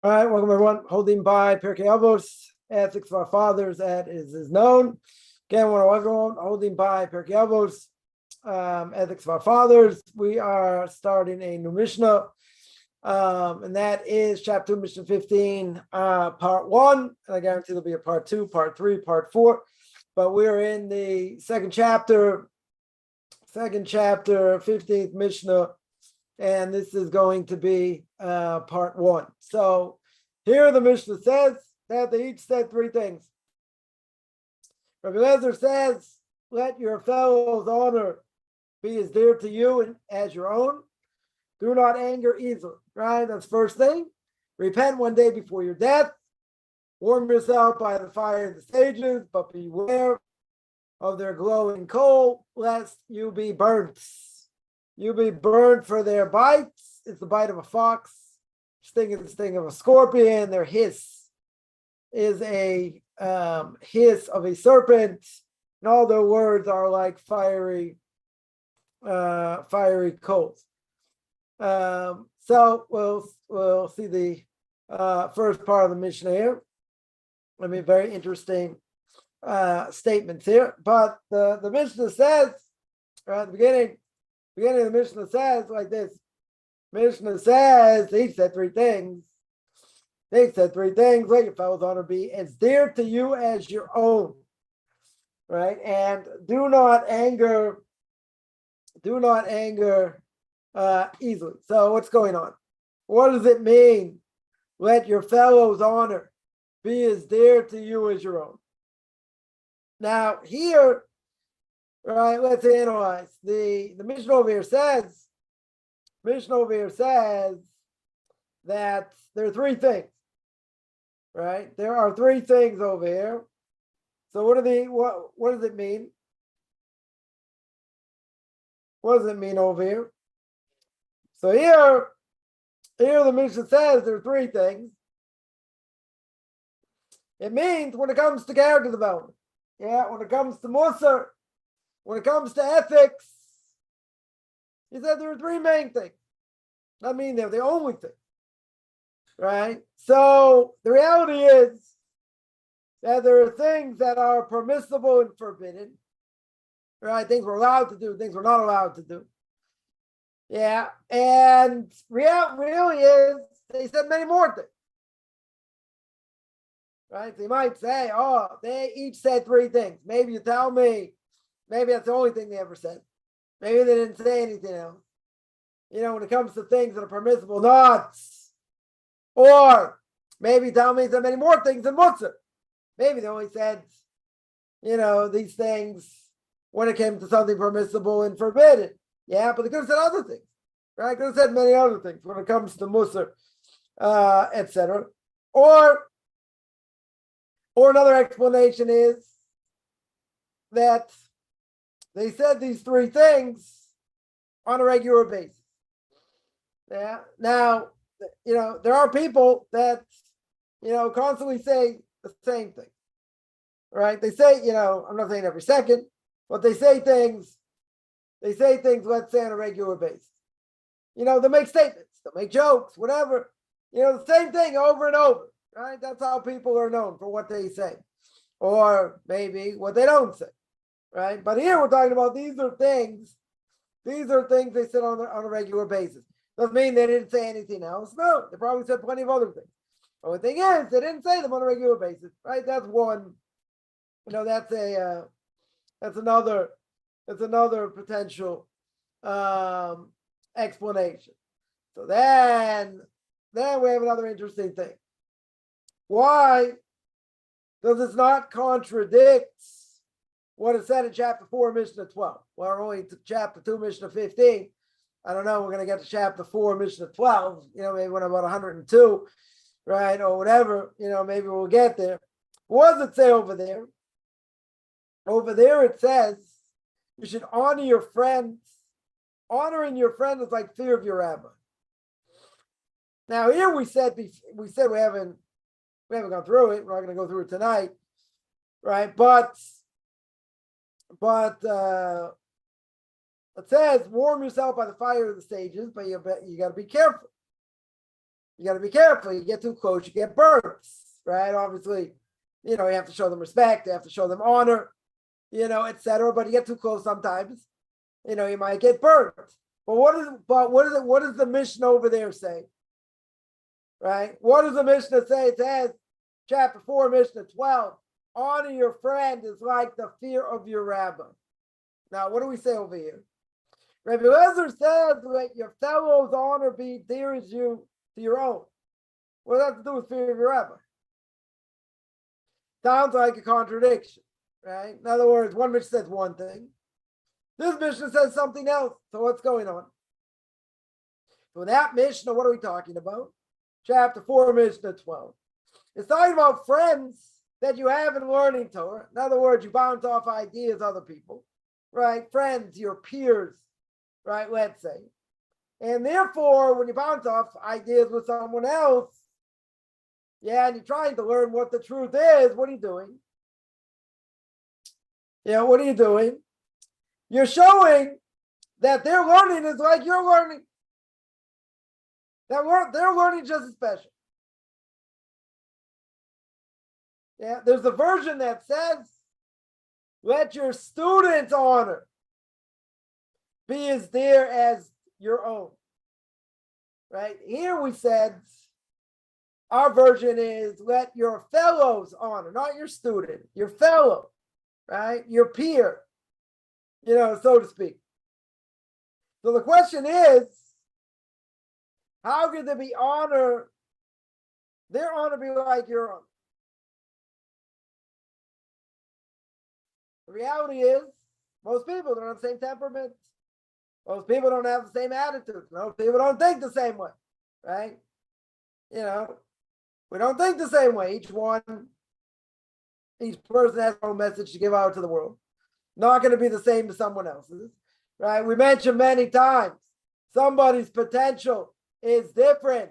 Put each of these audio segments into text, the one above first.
All right, welcome everyone. Holding by Pirke Avos, ethics of our fathers, that is known. Again, I want to welcome everyone. Holding by Pirke Avos, ethics of our fathers. We are starting a new Mishna, and that is chapter 2, Mishnah 15, part 1. And I guarantee there'll be a part 2, part 3, part 4. But we're in the second chapter, 15th Mishnah. And this is going to be part 1. So here the Mishnah says that they each said 3 things. Rabbi Lezer says, let your fellow's honor be as dear to you as your own. Do not anger easily, right? That's the first thing. Repent one day before your death. Warm yourself by the fire of the sages, but beware of their glowing coal, lest you be burnt. You'll be burned for their bites. It's the bite of a fox. Sting is the sting of a scorpion. Their hiss is a hiss of a serpent. And all their words are like fiery coals. So we'll see the first part of the Mishnah here. I mean, very interesting statements here. But the Mishnah says, right at the beginning of the Mishnah says like this. Mishnah says, he said 3 things. They said 3 things. Let your fellow's honor be as dear to you as your own. Right? And do not anger easily. So what's going on? What does it mean? Let your fellow's honor be as dear to you as your own. Now here, right, let's analyze. The Mishnah over here says that there are 3 things, right? There are 3 things over here. So what does it mean? What does it mean over here? So here the Mishnah says there are 3 things. It means when it comes to character development, when it comes to Musar, when it comes to ethics, he said there are 3 main things. I mean, they're the only thing, right? So the reality is that there are things that are permissible and forbidden, right? Things we're allowed to do, things we're not allowed to do. Yeah, and really is, they said many more things, right? So you might say, oh, they each said 3 things. Maybe you tell me, maybe that's the only thing they ever said. Maybe they didn't say anything else. When it comes to things that are permissible, not. Or maybe tell me so many more things than Musar. Maybe they only said, these things when it came to something permissible and forbidden. Yeah, but they could have said other things, right? Could have said many other things when it comes to Musar, etc. Or another explanation is that they said these 3 things on a regular basis. Yeah. Now, there are people that, constantly say the same thing, right? They say, I'm not saying every second, but they say things, let's say on a regular basis. They'll make statements, they'll make jokes, whatever, the same thing over and over, right? That's how people are known, for what they say, or maybe what they don't say. Right, but here we're talking about these are things they said on a regular basis. Doesn't mean they didn't say anything else. No, they probably said plenty of other things. But the thing is, they didn't say them on a regular basis, right? That's one. That's another potential explanation. So then we have another interesting thing. Why does this not contradict what is said in chapter 4, Mishnah 12? Well, we're only to chapter 2, Mishnah 15. I don't know. We're going to get to chapter 4, Mishnah 12. Maybe when I'm about 102, right, or whatever. Maybe we'll get there. What does it say over there? Over there, it says you should honor your friends. Honoring your friend is like fear of your rabbi. Now here we said we haven't gone through it. We're not going to go through it tonight, right? But it says, warm yourself by the fire of the sages, but you got to be careful. You got to be careful. You get too close, you get burns, right? Obviously, you have to show them respect, you have to show them honor, etc. But you get too close sometimes, you might get burned. But what does the Mishnah over there say? Right? What does the Mishnah say? It says, chapter 4, Mishnah 12, honor your friend is like the fear of your rabbi. Now, what do we say over here? Rabbi Eliezer says, let your fellow's honor be dear as you to your own. What does that have to do with fear of your rabbi? Sounds like a contradiction, right? In other words, one Mishnah says one thing. This Mishnah says something else. So what's going on? So that Mishnah, what are we talking about? Chapter 4, Mishnah 12. It's talking about friends that you have in learning Torah. In other words, you bounce off ideas other people, right? Friends, your peers, right? Let's say. And therefore, when you bounce off ideas with someone else, and you're trying to learn what the truth is, what are you doing? What are you doing? You're showing that their learning is like your learning. That their learning just as special. There's a version that says, let your students' honor be as dear as your own. Right? Here we said, our version is, let your fellows honor, not your student, your fellow, right? Your peer, so to speak. So the question is, how could there be honor, their honor be like your honor? The reality is, most people don't have the same temperament. Most people don't have the same attitude. Most people don't think the same way, right? We don't think the same way. Each person has their own message to give out to the world. Not going to be the same as someone else's, right? We mentioned many times, somebody's potential is different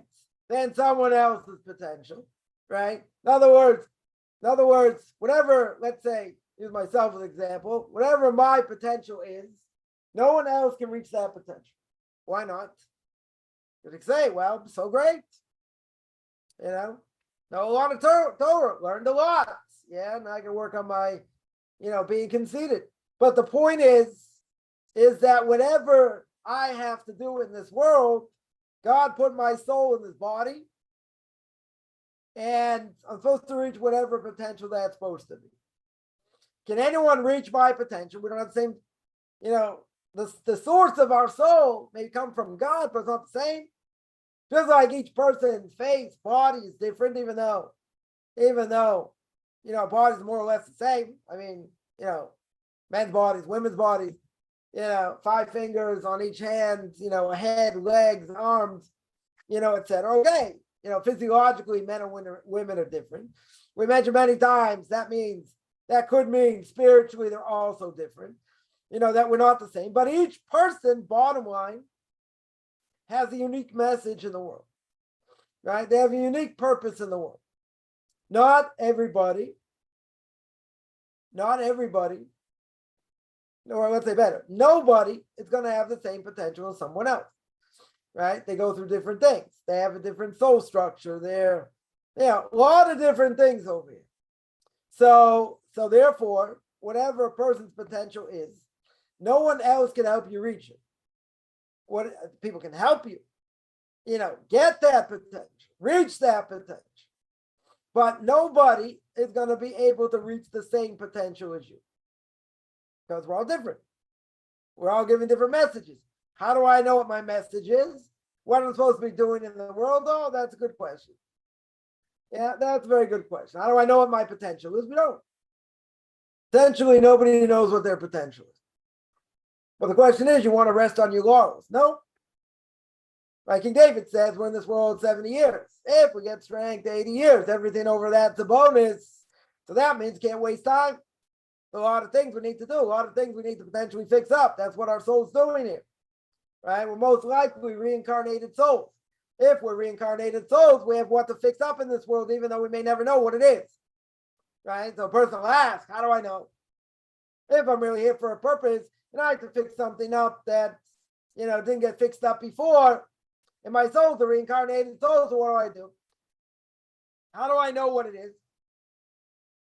than someone else's potential, right? In other words, whatever, let's say, use myself as an example, whatever my potential is, no one else can reach that potential. Why not? You can say, well, so great. Know a lot of Torah, learned a lot. And I can work on my, being conceited. But the point is that whatever I have to do in this world, God put my soul in this body, and I'm supposed to reach whatever potential that's supposed to be. Can anyone reach my potential? We don't have the same, the source of our soul may come from God, but it's not the same. Just like each person's face, body is different, even though, bodies are more or less the same. I mean, men's bodies, women's bodies, 5 fingers on each hand, a head, legs, arms, etc. Okay, physiologically, men and women are different. We mentioned many times that could mean spiritually they're also different, that we're not the same. But each person, bottom line, has a unique message in the world, right? They have a unique purpose in the world. Not everybody, or let's say better, nobody is going to have the same potential as someone else, right? They go through different things. They have a different soul structure. They're, a lot of different things over here. So therefore, whatever a person's potential is, no one else can help you reach it. What people can help you, get that potential, reach that potential. But nobody is going to be able to reach the same potential as you. Because we're all different. We're all giving different messages. How do I know what my message is? What I'm supposed to be doing in the world? Oh, that's a good question. Yeah, that's a very good question. How do I know what my potential is? We don't. Essentially, nobody knows what their potential is. But the question is, you want to rest on your laurels? No. Like King David says, we're in this world 70 years. If we get strength 80 years, everything over that's a bonus. So that means can't waste time. A lot of things we need to do. A lot of things we need to potentially fix up. That's what our soul's doing here. Right? We're most likely reincarnated souls. If we're reincarnated souls, we have what to fix up in this world, even though we may never know what it is. Right? So a person will ask, how do I know? If I'm really here for a purpose, and I have to fix something up that, didn't get fixed up before, and my soul's a reincarnated soul, so what do? How do I know what it is?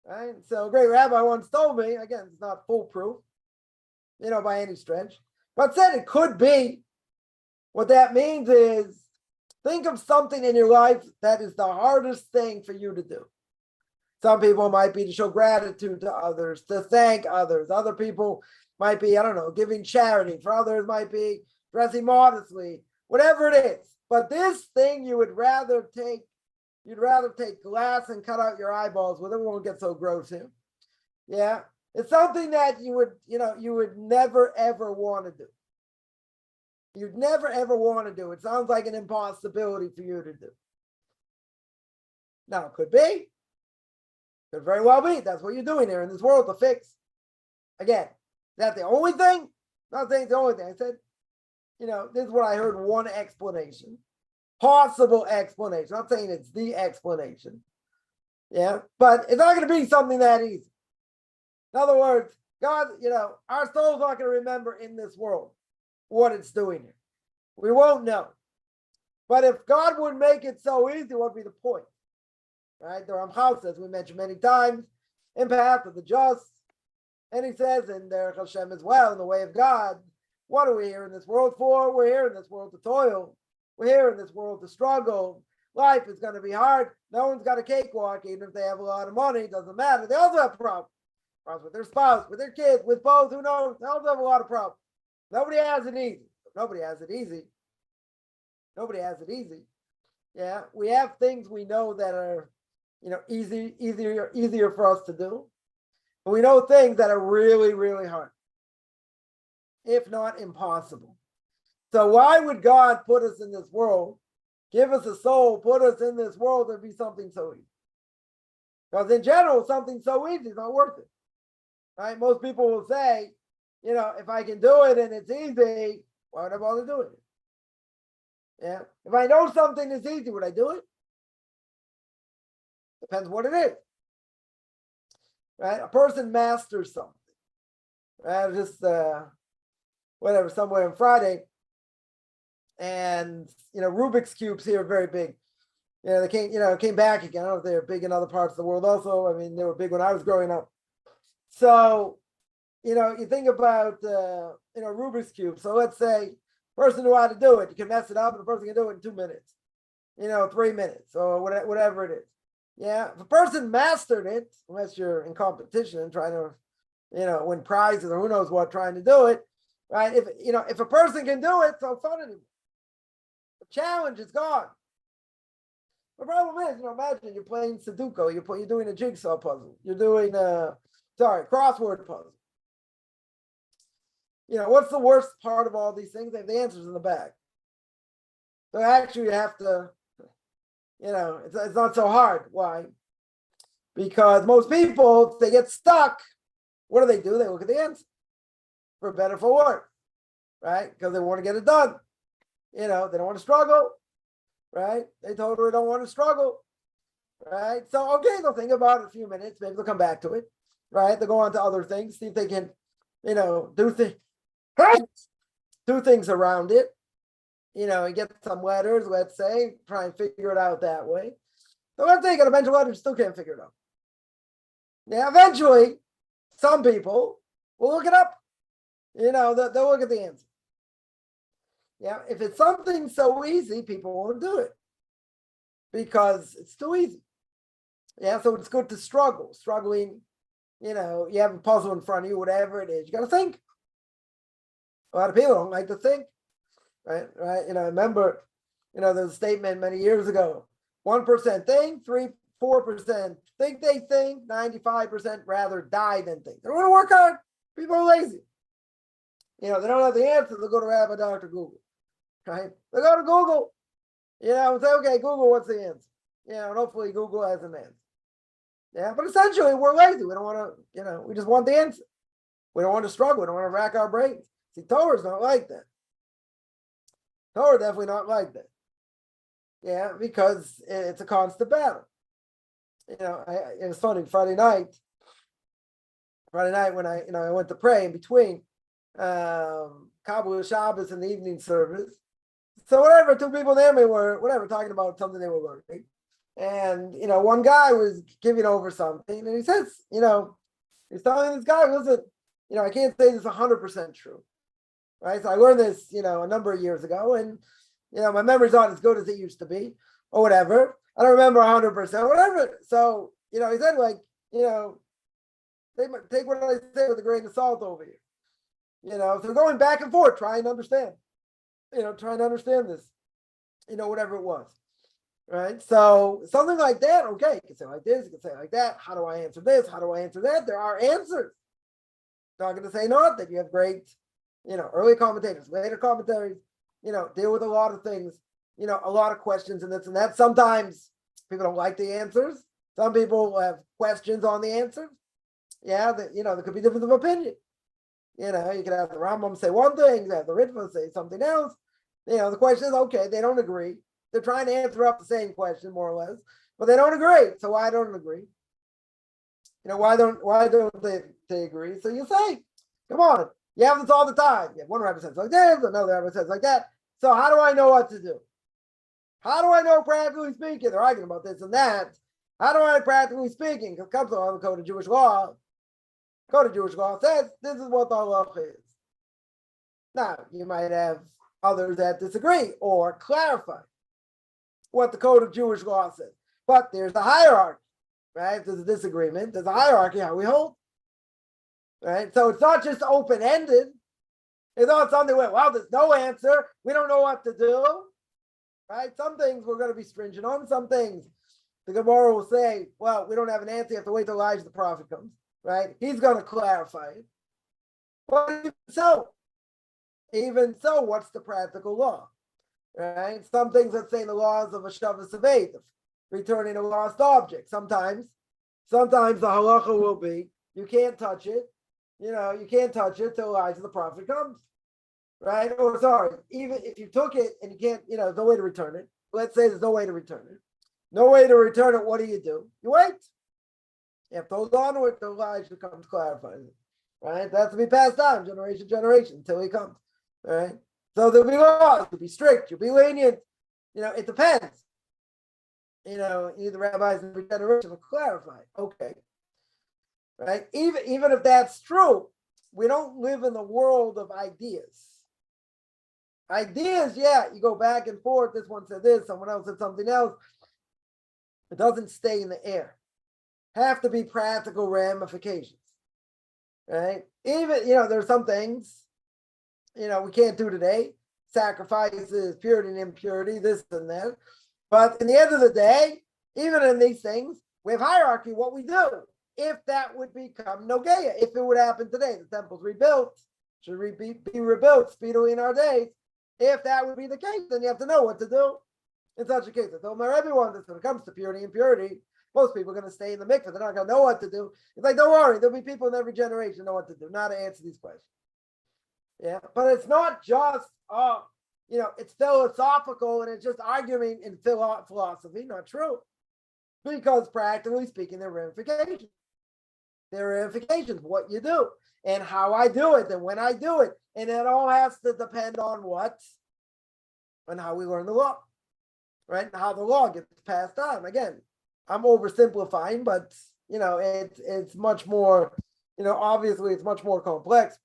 Right? So a great rabbi once told me, again, it's not foolproof, by any stretch, but said it could be. What that means is, think of something in your life that is the hardest thing for you to do. Some people might be to show gratitude to others, to thank others. Other people might be, I don't know, giving charity. For others might be dressing modestly, whatever it is. But this thing you'd rather take glass and cut out your eyeballs with it. We won't get so gross here. Yeah. It's something that you would never, ever want to do. You'd never, ever want to do. It sounds like an impossibility for you to do. Now, it could be. Could very well be. That's what you're doing here in this world to fix. Again, is that the only thing? Not saying it's the only thing. I said, this is what I heard, one explanation. Possible explanation. I'm not saying it's the explanation. Yeah, but it's not going to be something that easy. In other words, God, our soul's not going to remember in this world what it's doing here. We won't know. But if God would make it so easy, what would be the point? Right? The Ramchal says, we mentioned many times, in path of the just. And he says in Derech Hashem as well, in the way of God, what are we here in this world for? We're here in this world to toil. We're here in this world to struggle. Life is going to be hard. No one's got a cakewalk, even if they have a lot of money. It doesn't matter. They also have problems. Problems with their spouse, with their kids, with both. Who knows? They also have a lot of problems. Nobody has it easy. Nobody has it easy. Nobody has it easy. Yeah, we have things we know that are, easier for us to do. And we know things that are really, really hard, if not impossible. So why would God put us in this world, give us a soul, put us in this world to be something so easy? Because in general, something so easy is not worth it. Right? Most people will say, if I can do it and it's easy, why would I bother doing it? Yeah. If I know something is easy, would I do it? Depends what it is. Right? A person masters something. Right? Just somewhere on Friday. And Rubik's cubes here are very big. They came back again. I don't know if they're big in other parts of the world also. I mean, they were big when I was growing up. So, you think about Rubik's cube. So let's say person knew how to do it. You can mess it up and the person can do it in 2 minutes, 3 minutes or whatever it is. Yeah. If a person mastered it, unless you're in competition and trying to, win prizes or who knows what, trying to do it, right? If a person can do it, it's no fun anymore. The challenge is gone. The problem is, imagine you're playing Sudoku, you're doing a jigsaw puzzle, you're doing crossword puzzle. What's the worst part of all these things? They have the answers in the back. So actually you have to, it's not so hard. Why? Because most people, if they get stuck, what do? They look at the answer. For better, for worse. Right? Because they want to get it done. They don't want to struggle. Right? They totally don't want to struggle. Right? So, okay, they'll think about it a few minutes. Maybe they'll come back to it. Right? They'll go on to other things, see if they can, do things around it. And get some letters, let's say, try and figure it out that way. So let's say you got a bunch of letters, still can't figure it out. Yeah, eventually, some people will look it up. They'll look at the answer. Yeah, if it's something so easy, people won't do it because it's too easy. Yeah, so it's good to struggle. Struggling, you have a puzzle in front of you, whatever it is, you got to think. A lot of people don't like to think, right? I remember, there's a statement many years ago: 1% think, 4% think they think, 95% rather die than think. They don't want to work hard. People are lazy. They don't have the answer. They'll go to Rabbi Dr. Google. Right? They go to Google, and say, okay, Google, what's the answer? And hopefully Google has an answer. Yeah, but essentially we're lazy. We don't want to, we just want the answer. We don't want to struggle. We don't want to rack our brains. See, Torah's not like that. Torah definitely not like that. Yeah, because it's a constant battle. It was funny, Friday night when I went to pray in between Kabbalah Shabbos and the evening service. So whatever, two people near me were whatever talking about something they were learning. And one guy was giving over something, and he says, he's telling this guy, listen, I can't say this 100% true. Right. So I learned this, a number of years ago, and my memory's not as good as it used to be, or whatever. I don't remember 100%, whatever. So, he said, like, take what I say with a grain of salt over here. So we're going back and forth, trying to understand, this, whatever it was. Right. So something like that, okay, you can say like this, you can say like that. How do I answer this? How do I answer that? There are answers. Not going to say not that you have great, early commentators, later commentaries, deal with a lot of things, a lot of questions and this and that. Sometimes people don't like the answers. Some people have questions on the answers. Yeah, there could be difference of opinion. You could have the Rambam say one thing, you have the Ritva say something else. The question is, okay, they don't agree. They're trying to answer up the same question, more or less, but they don't agree. So why don't agree? Why don't they agree? So you say, come on, you have this all the time. You have one rabbi says like this, another rabbi says like that. So how do I know what to do? How do I know, practically speaking? They're arguing about this and that. How do I, practically speaking, because it comes on the code of Jewish law. Code of Jewish law says this is what the halacha is. Now, you might have others that disagree or clarify what the code of Jewish law says. But there's a hierarchy, right? There's a disagreement. There's a hierarchy how we hold, right? So it's not just open-ended. It's not something where, well, there's no answer. We don't know what to do, right? Some things we're going to be stringent on. Some things the Gemara will say, well, we don't have an answer. You have to wait till Elijah the prophet comes, right? He's going to clarify it. But even so, what's the practical law? Right? Some things that say the laws of a Shavas Aved, returning a lost object. Sometimes the halacha will be you can't touch it. You can't touch it till Elijah the prophet comes. Right? Or sorry, even if you took it and you can't, there's no way to return it. Let's say there's no way to return it. No way to return it. What do? You wait. You have to hold on to it till Elijah comes clarifying it. Right? That's to be passed down generation to generation until he comes. Right? So there'll be laws, you'll be strict, you'll be lenient. It depends. Either rabbis in every generation will clarify. Okay. Right? Even if that's true, we don't live in the world of ideas. Ideas, yeah, you go back and forth. This one said this, someone else said something else. It doesn't stay in the air. Have to be practical ramifications. Right? Even, there's some things we can't do today. Sacrifices, purity and impurity, this and that. But in the end of the day, even in these things, we have hierarchy, what we do. If that would become Nogeya, if it would happen today, the temple's rebuilt, should be rebuilt speedily in our days. If that would be the case, then you have to know what to do in such a case. I told everyone that when it comes to purity and impurity, most people are going to stay in the mikveh. They're not going to know what to do. It's like, don't worry, there'll be people in every generation know what to do, not to answer these questions. Yeah, but it's not just, it's philosophical and it's just arguing in philosophy. Not true. Because practically speaking, there are ramifications. There are ramifications, what you do and how I do it and when I do it. And it all has to depend on what? On how we learn the law, right? And how the law gets passed on. Again, I'm oversimplifying, but, it's much more, obviously it's much more complex.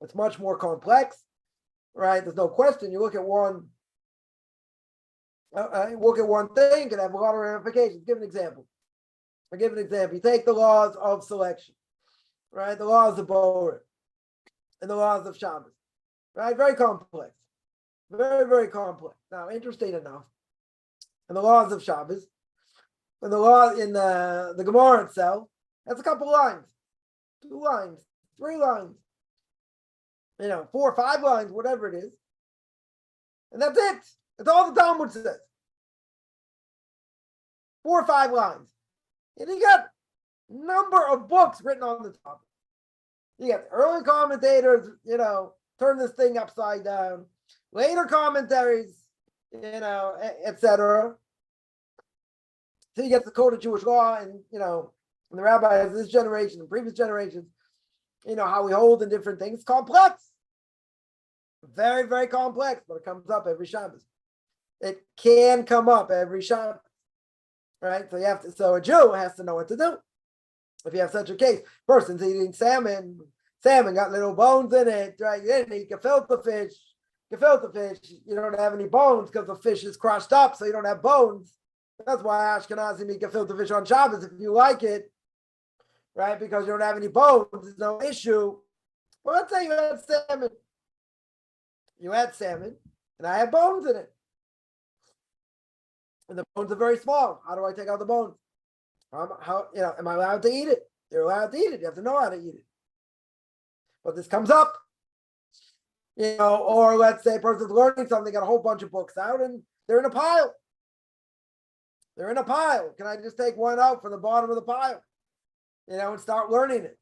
It's much more complex, right? There's no question. You look at one thing, it can have a lot of ramifications. Give an example. You take the laws of selection, right? The laws of Borer and the laws of Shabbos, right? Very complex. Very, very complex. Now, interesting enough, in the laws of Shabbos, and the law in the Gemara itself, that's a couple lines, 2 lines, 3 lines. 4 or 5 lines, whatever it is. And that's it. That's all the Talmud says. 4 or 5 lines. And you got a number of books written on the topic. You got early commentators, turn this thing upside down. Later commentaries, etc. So you get the code of Jewish law and, and the rabbis of this generation and previous generations, how we hold in different things. Complex. very, very complex, but it comes up every Shabbos. It can come up every Shabbos, right? So a Jew has to know what to do. If you have such a case, person's eating salmon got little bones in it, right? You didn't eat gefilte fish. Gefilte fish, you don't have any bones because the fish is crushed up, so you don't have bones. That's why Ashkenazim eat gefilte fish on Shabbos if you like it, right? Because you don't have any bones, there's no issue. Well, let's say you had salmon. You had salmon, and I have bones in it. And the bones are very small. How do I take out the bones? Am I allowed to eat it? You're allowed to eat it. You have to know how to eat it. But this comes up, or let's say a person's learning something, got a whole bunch of books out, and they're in a pile. They're in a pile. Can I just take one out from the bottom of the pile, and start learning it?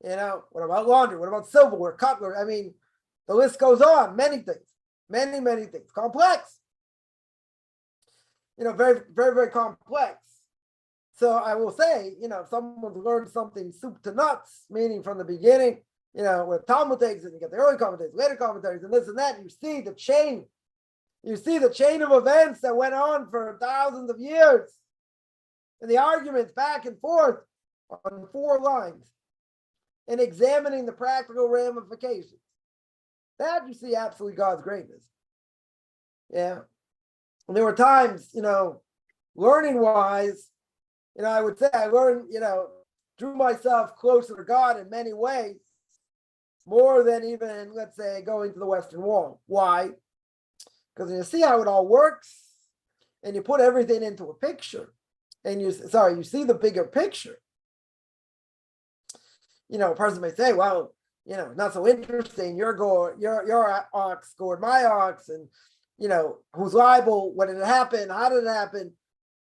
What about laundry? What about silverware, cutlery? I mean, the list goes on. Many things, many things. Complex. Very, very, very complex. So I will say, if someone's learned something soup to nuts, meaning from the beginning, where Talmud takes it, you get the early commentaries, later commentaries, and this and that, you see the chain. You see the chain of events that went on for thousands of years. And the arguments back and forth on 4 lines. And examining the practical ramifications. That you see absolutely God's greatness. Yeah. And there were times, learning wise, I would say I learned, drew myself closer to God in many ways, more than even, let's say, going to the Western Wall. Why? Because you see how it all works, and you put everything into a picture, and you see the bigger picture. A person may say, well, not so interesting. Your ox scored my ox, and who's liable? What did it happen? How did it happen?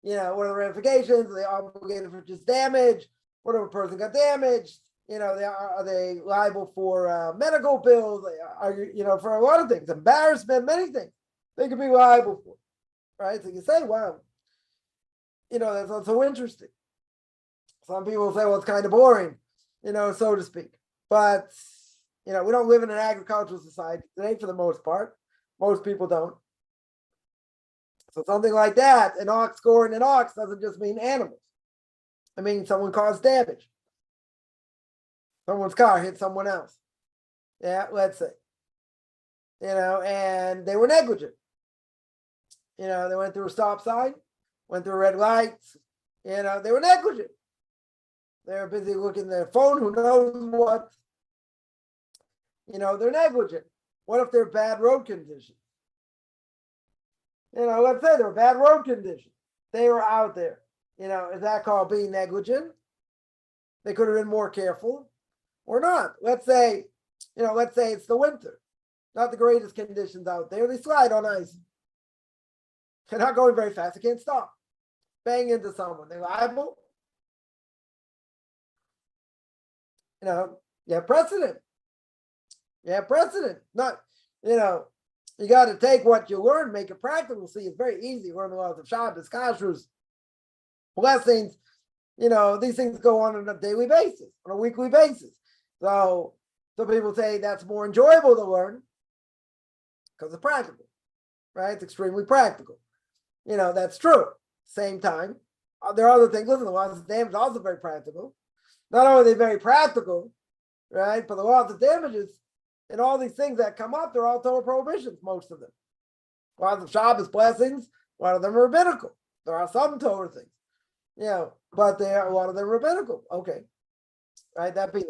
What are the ramifications? Are they obligated for just damage? What if a person got damaged? Are they liable for medical bills? For a lot of things, embarrassment, many things they could be liable for, right? So you say, wow, that's not so interesting. Some people say, well, it's kind of boring, so to speak. But, we don't live in an agricultural society today for the most part. Most people don't. So something like that, an ox scoring an ox doesn't just mean animals. It means someone caused damage. Someone's car hit someone else. Yeah, let's say. And they were negligent. They went through a stop sign, went through red lights. They were negligent. They were busy looking at their phone, who knows what. They're negligent. What if they're bad road conditions? Let's say there were bad road conditions. They were out there. Is that called being negligent? They could have been more careful or not. Let's say it's the winter. Not the greatest conditions out there. They slide on ice. They're not going very fast. They can't stop. Bang into someone. They're liable. You have precedent. Not, you got to take what you learn, make it practical. See, it's very easy. Learn the laws of Shabbos, kashrus, blessings. These things go on a daily basis, on a weekly basis. So some people say that's more enjoyable to learn because it's practical, right? It's extremely practical. That's true. Same time, there are other things. Listen, the laws of damage are also very practical. Not only are they very practical, right? But the laws of damages and all these things that come up, they're all Torah prohibitions, most of them. Laws of Shabbos, blessings, a lot of them are rabbinical. There are some Torah things, but a lot of them are rabbinical. Okay, right? That being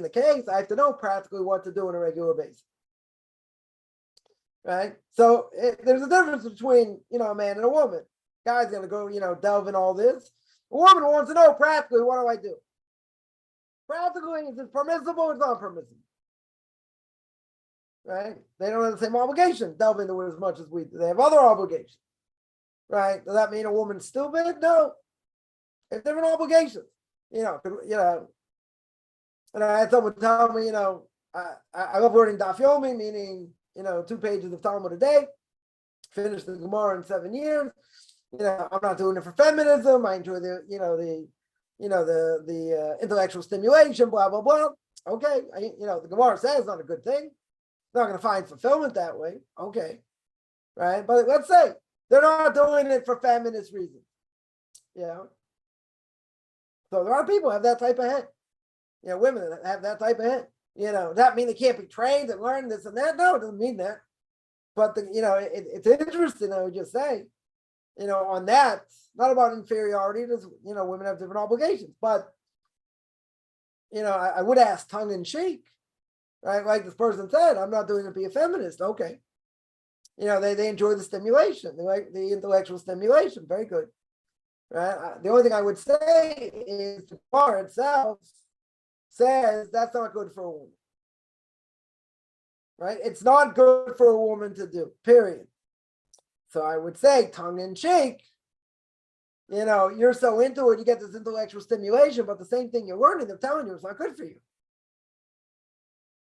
the case, I have to know practically what to do on a regular basis. Right? So there's a difference between, a man and a woman. Guy's going to go, delve in all this. A woman wants to know practically, what do I do? Practically, is it permissible or it's not permissible? Right? They don't have the same obligation delve into it as much as we do. They have other obligations. Right? Does that mean a woman's stupid? No. It's different obligations. And I had someone tell me, I love learning Daf Yomi, meaning, 2 pages of Talmud a day. Finish the Gemara in 7 years. I'm not doing it for feminism. I enjoy the intellectual stimulation, blah, blah, blah. Okay, the Gemara says it's not a good thing. Not going to find fulfillment that way. Okay, right? But let's say they're not doing it for feminist reasons. So there are people who have that type of head. Women that have that type of head. Does that mean they can't be trained and learn this and that? No, it doesn't mean that. But it's interesting. I would just say, on that, not about inferiority. There's, women have different obligations, but I would ask tongue in cheek, right? Like this person said, I'm not doing it to be a feminist. Okay. They enjoy the stimulation. They like the intellectual stimulation. Very good. Right. The only thing I would say is the bar itself says that's not good for a woman. Right? It's not good for a woman to do, period. So I would say, tongue in cheek, you're so into it, you get this intellectual stimulation, but the same thing you're learning, they're telling you it's not good for you.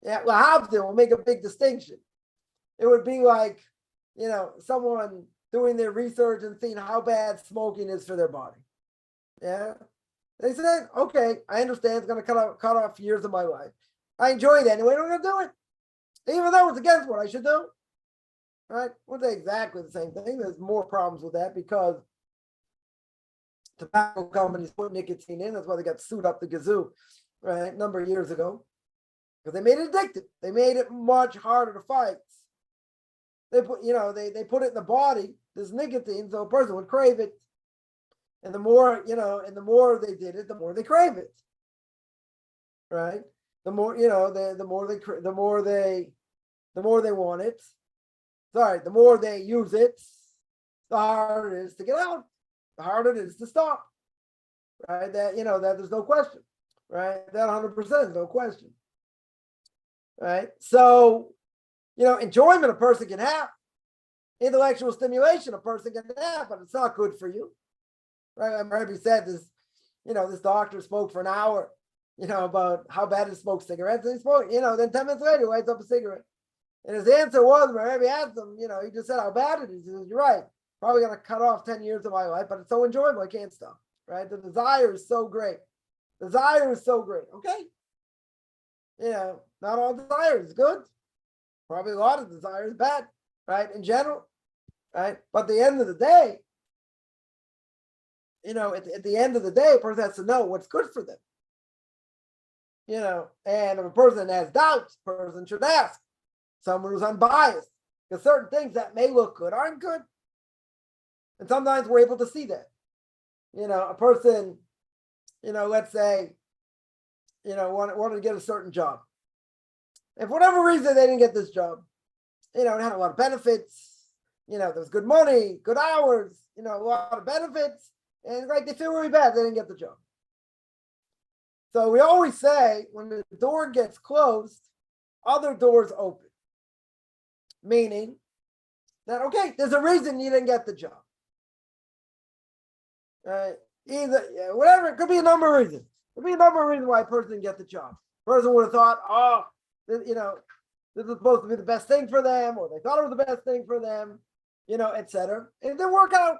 Yeah, we'll make a big distinction. It would be like, someone doing their research and seeing how bad smoking is for their body. Yeah. They said, okay, I understand it's going to cut off years of my life. I enjoy it anyway, I'm going to do it. Even though it's against what I should do. Right? Well, they're exactly the same thing. There's more problems with that because tobacco companies put nicotine in. That's why they got sued up the gazoo, right? A number of years ago. Because they made it addictive. They made it much harder to fight. They put, they put it in the body, this nicotine, so a person would crave it. And the more, and the more they did it, the more they crave it. Right? The more, the more they want it. Sorry, the more they use it, the harder it is to get out. The harder it is to stop. Right? That, that there's no question. Right? That 100% no question. Right? So, enjoyment a person can have, intellectual stimulation a person can have, but it's not good for you. Right? I remember said this, this doctor spoke for an hour, about how bad to smoke cigarettes. And he spoke, then 10 minutes later, he lights up a cigarette. And his answer was, whenever he asked him, he just said how bad it is. He says, you're right. Probably going to cut off 10 years of my life, but it's so enjoyable. I can't stop. Right? The desire is so great. Desire is so great. Okay. Not all desire is good. Probably a lot of desire is bad, right? In general, right? But at the end of the day, at the end of the day, a person has to know what's good for them. And if a person has doubts, a person should ask someone who's unbiased. Because certain things that may look good aren't good. And sometimes we're able to see that. A person, let's say, wanted to get a certain job. And for whatever reason, they didn't get this job. It had a lot of benefits. There was good money, good hours, a lot of benefits. And they feel really bad they didn't get the job. So we always say when the door gets closed, other doors open. Meaning that, okay, there's a reason you didn't get the job. Whatever, it could be a number of reasons. It could be a number of reasons why a person didn't get the job. Person would have thought, this is supposed to be the best thing for them, or they thought it was the best thing for them, etc. And it didn't work out.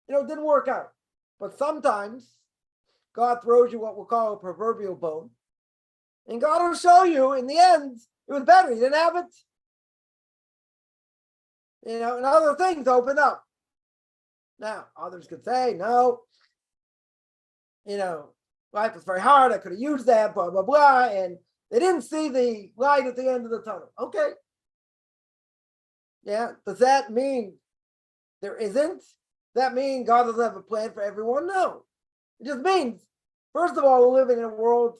It didn't work out. But sometimes God throws you what we'll call a proverbial bone. And God will show you in the end, it was better. You didn't have it. And other things open up. Now, others could say, no, life was very hard. I could have used that, blah, blah, blah. And they didn't see the light at the end of the tunnel. Okay. Yeah. Does that mean there isn't? Does that mean God doesn't have a plan for everyone? No. It just means, first of all, we're living in a world,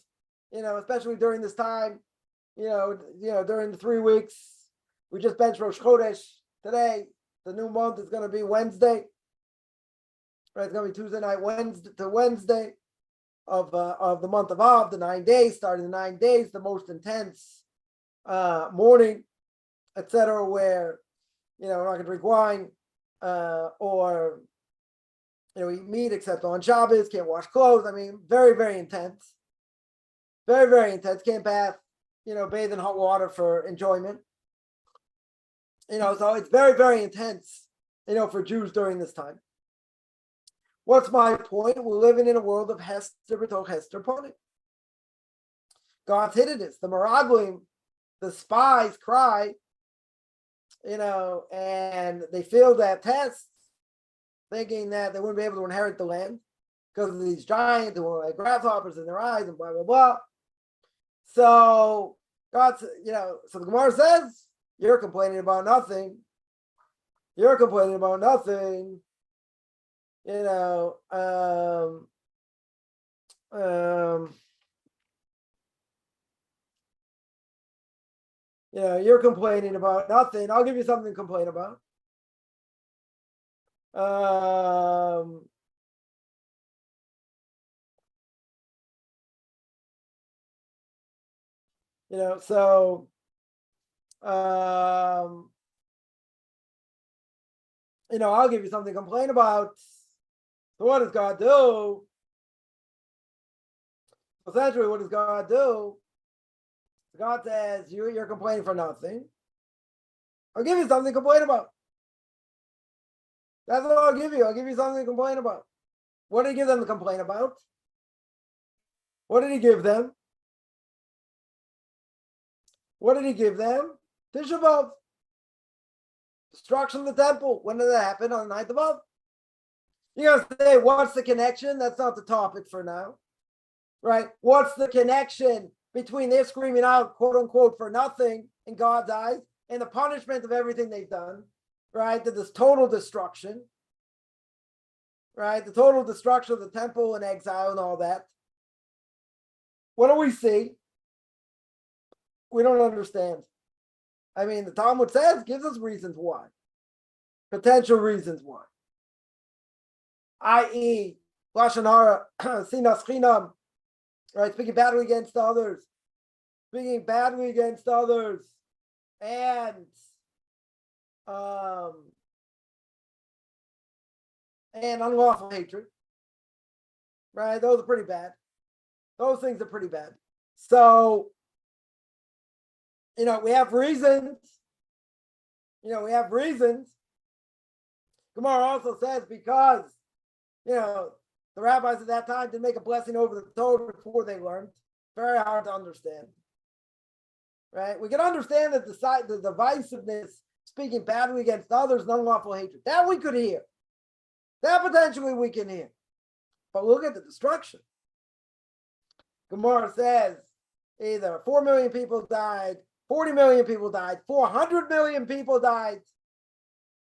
especially during this time, during the 3 weeks, we just benched Rosh Chodesh today. The new month is going to be Wednesday. Right, it's going to be Tuesday night, Wednesday of the month of Av, the 9 days, starting the 9 days, the most intense morning, etc., where we're not going to drink wine or eat meat except on Shabbos, can't wash clothes. I mean, very, very intense. Very, very intense. Can't bath, bathe in hot water for enjoyment. So it's very, very intense, for Jews during this time. What's my point? We're living in a world of Hester b'toch Hester Poni. God's hiddenness. The Meraglim, the spies cry, and they failed that test, thinking that they wouldn't be able to inherit the land because of these giants who were like grasshoppers in their eyes and blah, blah, blah. So God, so the Gemara says, you're complaining about nothing. You're complaining about nothing. You're complaining about nothing. I'll give you something to complain about. I'll give you something to complain about. So what does God do? Essentially, what does God do? God says, you're complaining for nothing. I'll give you something to complain about. That's what I'll give you. I'll give you something to complain about. What did he give them to complain about? What did he give them? What did he give them? Tisha B'Av. Destruction of the temple. When did that happen? On the 9th of Av. You're going to say, what's the connection? That's not the topic for now. Right? What's the connection between their screaming out, quote unquote, for nothing in God's eyes and the punishment of everything they've done? Right? To this total destruction. Right? The total destruction of the temple and exile and all that. What do we see? We don't understand. I mean, the Talmud says, gives us reasons why. Potential reasons why. I.e., Lashon Hara, Sinas Chinam, right? Speaking badly against others. Speaking badly against others. And unlawful hatred. Right? Those are pretty bad. Those things are pretty bad. So, we have reasons. We have reasons. Gemara also says because, the rabbis at that time didn't make a blessing over the Torah before they learned. Very hard to understand. Right? We can understand that the divisiveness, speaking badly against others, and unlawful hatred. That we could hear. That potentially we can hear. But look at the destruction. Gemara says either 4 million people died, 40 million people died, 400 million people died.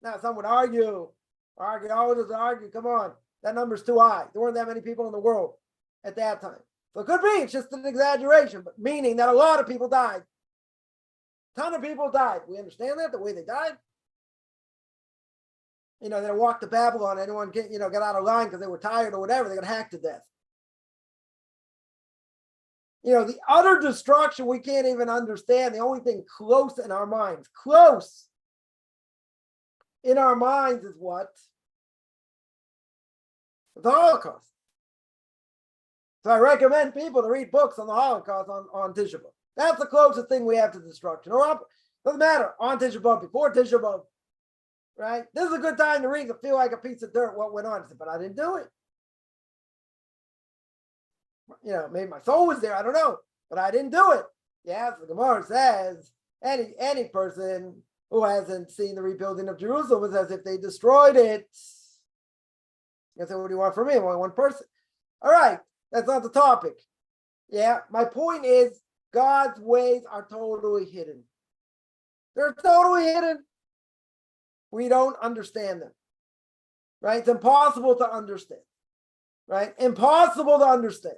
Now, some would archaeologists argue, come on, that number's too high. There weren't that many people in the world at that time. So it could be, it's just an exaggeration, but meaning that a lot of people died. A ton of people died. We understand that, the way they died. They walked to Babylon, anyone got out of line because they were tired or whatever, they got hacked to death. The utter destruction we can't even understand. The only thing close in our minds is what? The Holocaust. So I recommend people to read books on the Holocaust on Tisha B'Av. That's the closest thing we have to destruction. Or doesn't matter, on Tisha B'Av, before Tisha B'Av. Right? This is a good time to read to feel like a piece of dirt what went on. But I didn't do it. Maybe my soul was there, I don't know, but I didn't do it. Yeah, so the Gemara says any person who hasn't seen the rebuilding of Jerusalem is as if they destroyed it. I said, what do you want from me? Only one person. All right, that's not the topic. Yeah, my point is God's ways are totally hidden. They're totally hidden. We don't understand them. Right? It's impossible to understand. Right? Impossible to understand.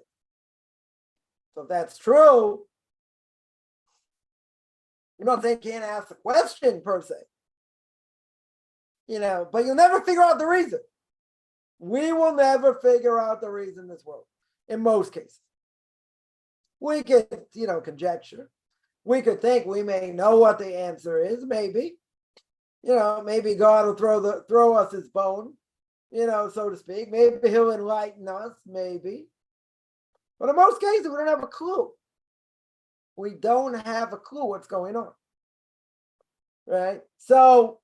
So if that's true, you're not saying you can't ask the question per se. But you'll never figure out the reason. We will never figure out the reason in this world, in most cases. We could, conjecture. We could think we may know what the answer is, maybe. Maybe God will throw us his bone, so to speak. Maybe he'll enlighten us, maybe. But in most cases, we don't have a clue. We don't have a clue what's going on. Right? So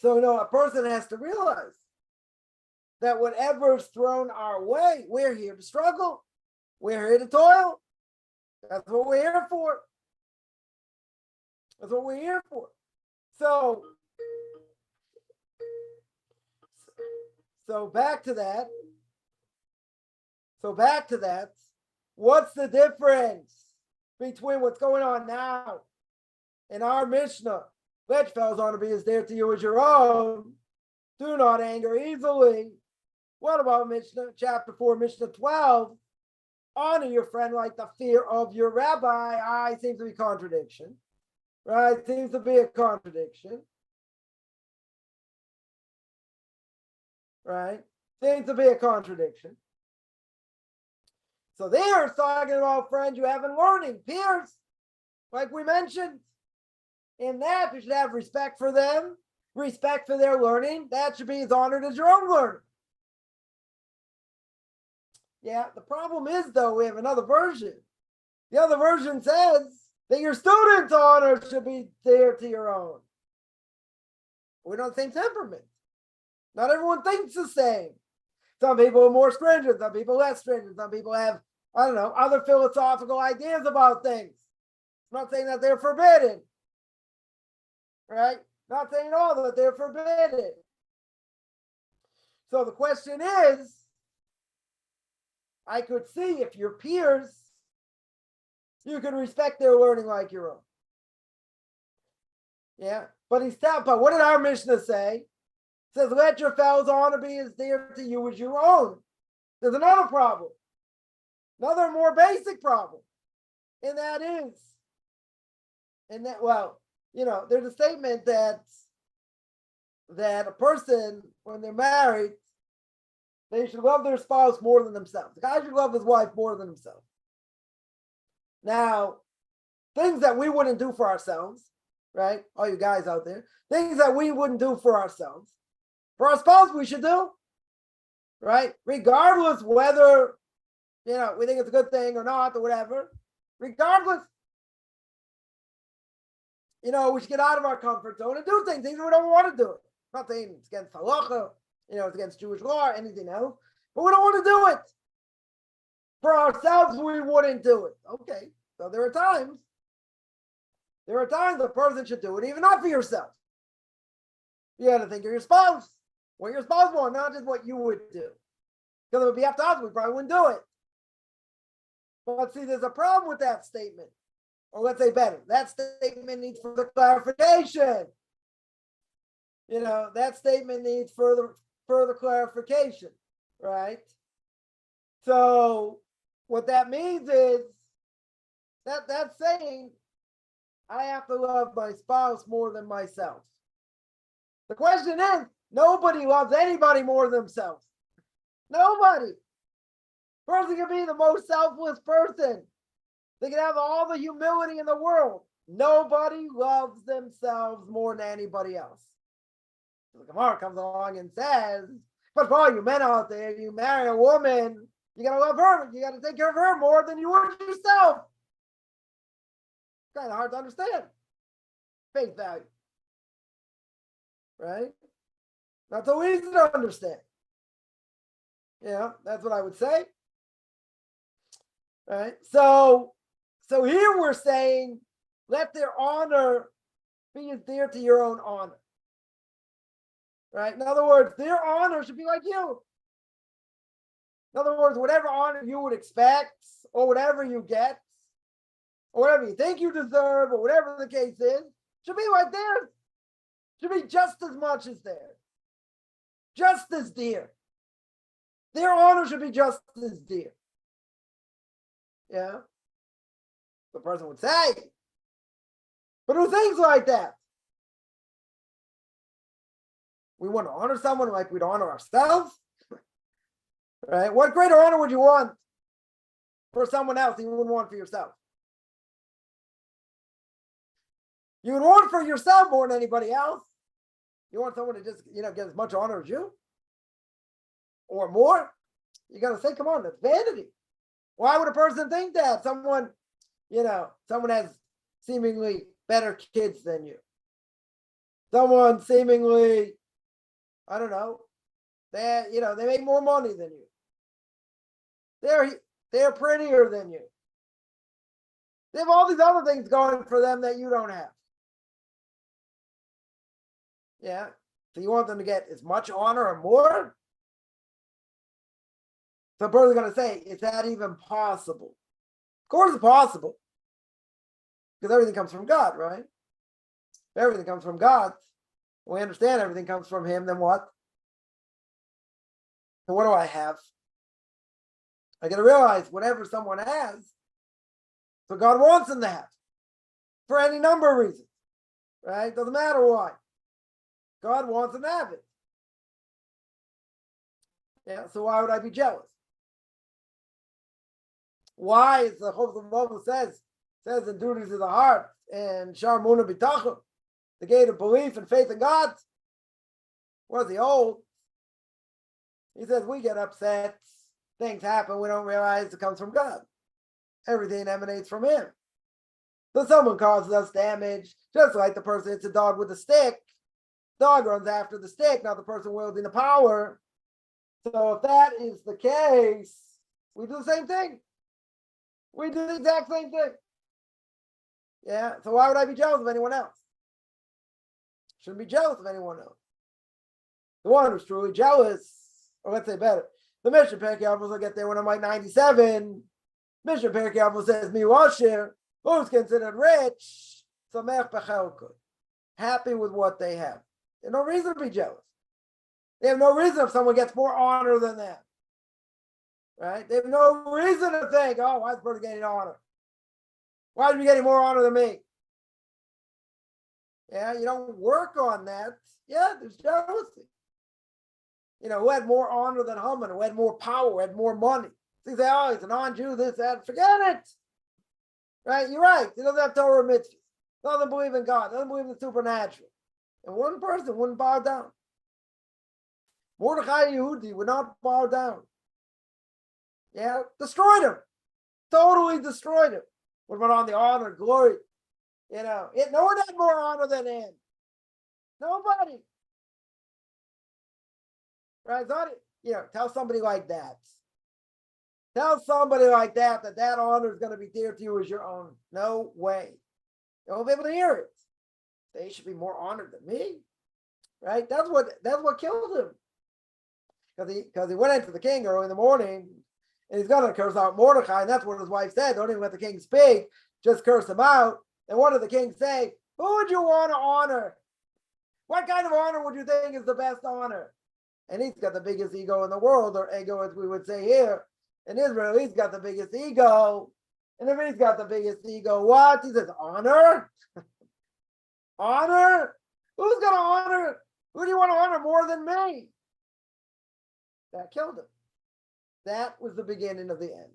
a person has to realize that whatever's thrown our way, we're here to struggle. We're here to toil. That's what we're here for. That's what we're here for. So back to that. What's the difference between what's going on now in our Mishnah? Let fellows honor be as dear to you as your own. Do not anger easily. What about Mishnah chapter 4, Mishnah 12? Honor your friend like the fear of your rabbi. Seems to be contradiction. Right? Seems to be a contradiction. Right? Seems to be a contradiction. So there it's talking about friends you have in learning, peers, like we mentioned. In that, you should have respect for them, respect for their learning. That should be as honored as your own learning. Yeah, the problem is, though, we have another version. The other version says that your student's honor should be dear to your own. We don't have the same temperament. Not everyone thinks the same. Some people are more stringent, some people less stringent, some people have, I don't know, other philosophical ideas about things. I'm not saying that they're forbidden. Right? Not saying at all that they're forbidden. So the question is, I could see if your peers, you can respect their learning like your own. Yeah, but what did our Mishnah say? It says, let your fellows' honor be as dear to you as your own. There's another problem. Another more basic problem. And that is, there's a statement that a person, when they're married, they should love their spouse more than themselves. The guy should love his wife more than himself. Now, things that we wouldn't do for ourselves, right? All you guys out there, things that we wouldn't do for ourselves, for our spouse we should do, right? Regardless whether, we think it's a good thing or not or whatever. Regardless, we should get out of our comfort zone and do things we don't want to do. I'm not saying it's against halacha, it's against Jewish law or anything else, but we don't want to do it. For ourselves, we wouldn't do it. Okay, so there are times the person should do it, even not for yourself. You got to think of your spouse, what your spouse wants, not just what you would do. Because it would be up to us, we probably wouldn't do it. But see, there's a problem with that statement. Or let's say better, that statement needs further clarification. That statement needs further clarification, right? So what that means is that's saying I have to love my spouse more than myself. The question is, nobody loves anybody more than themselves. Nobody. Person can be the most selfless person. They can have all the humility in the world. Nobody loves themselves more than anybody else. The Gemara comes along and says, but for all you men out there, you marry a woman, you got to love her. You got to take care of her more than you would yourself. Kind of hard to understand. Faith value. Right? Not so easy to understand. That's what I would say. Right? So here we're saying, let their honor be as dear to your own honor. Right? In other words, their honor should be like you. In other words, whatever honor you would expect, or whatever you get, or whatever you think you deserve, or whatever the case is, should be like theirs. Should be just as much as theirs. Just as dear. Their honor should be just as dear. Yeah? The person would say. But who thinks like that? We want to honor someone like we'd honor ourselves. Right? What greater honor would you want for someone else than you wouldn't want for yourself? You would want for yourself more than anybody else. You want someone to just, get as much honor as you? Or more? You got to say, come on, that's vanity. Why would a person think that? Someone has seemingly better kids than you. Someone seemingly, I don't know, they make more money than you. They're prettier than you. They have all these other things going for them that you don't have. Yeah. So you want them to get as much honor or more? So a person's going to say, is that even possible? Of course it's possible. Because everything comes from God, right? If everything comes from God, we understand everything comes from Him, then what? And what do I have? I got to realize whatever someone has, so God wants them to have. For any number of reasons, right? Doesn't matter why. God wants them to have it. Yeah, so why would I be jealous? Why, as the Chofetz Chaim says in duties of the heart, and Shar Muna B'tachon, the gate of belief and faith in God. What is he old? He says we get upset, things happen, we don't realize it comes from God. Everything emanates from Him. So someone causes us damage, just like the person hits a dog with a stick. Dog runs after the stick, not the person wielding the power. So if that is the case, we do the same thing. We do the exact same thing. Yeah, so why would I be jealous of anyone else? Shouldn't be jealous of anyone else. The one who's truly jealous, or let's say better, the Mishna Pirke Avos will get there when I'm like 97. Mishna Pirke Avos says, Mi Washer, who's considered rich, Samech B'chelko, happy with what they have. There's no reason to be jealous. They have no reason if someone gets more honor than them. Right? They have no reason to think, oh, why is the person getting honor? Why are you getting more honor than me? Yeah, you don't work on that. Yeah, there's jealousy. Who had more honor than Haman, who had more power, who had more money. So you say, oh, he's a non-Jew, this, that, forget it. Right? You're right. He doesn't have Torah mitzvahs. Doesn't believe in God, doesn't believe in the supernatural. And one person wouldn't bow down. Mordechai Yehudi would not bow down. Yeah, destroyed him. Totally destroyed him. What about on the honor, glory? No one had more honor than him. Nobody. Right? Tell somebody like that. Tell somebody like that honor is going to be dear to you as your own. No way. You won't be able to hear it. They should be more honored than me. Right? That's what killed him. Because he went into the king early in the morning and he's going to curse out Mordechai, and that's what his wife said. Don't even let the king speak, just curse him out. And what did the king say? Who would you want to honor? What kind of honor would you think is the best honor? And he's got the biggest ego in the world, or ego as we would say here. In Israel, he's got the biggest ego. And if he's got the biggest ego, what? He says, honor? Honor? Who's going to honor? Who do you want to honor more than me? That killed him. That was the beginning of the end.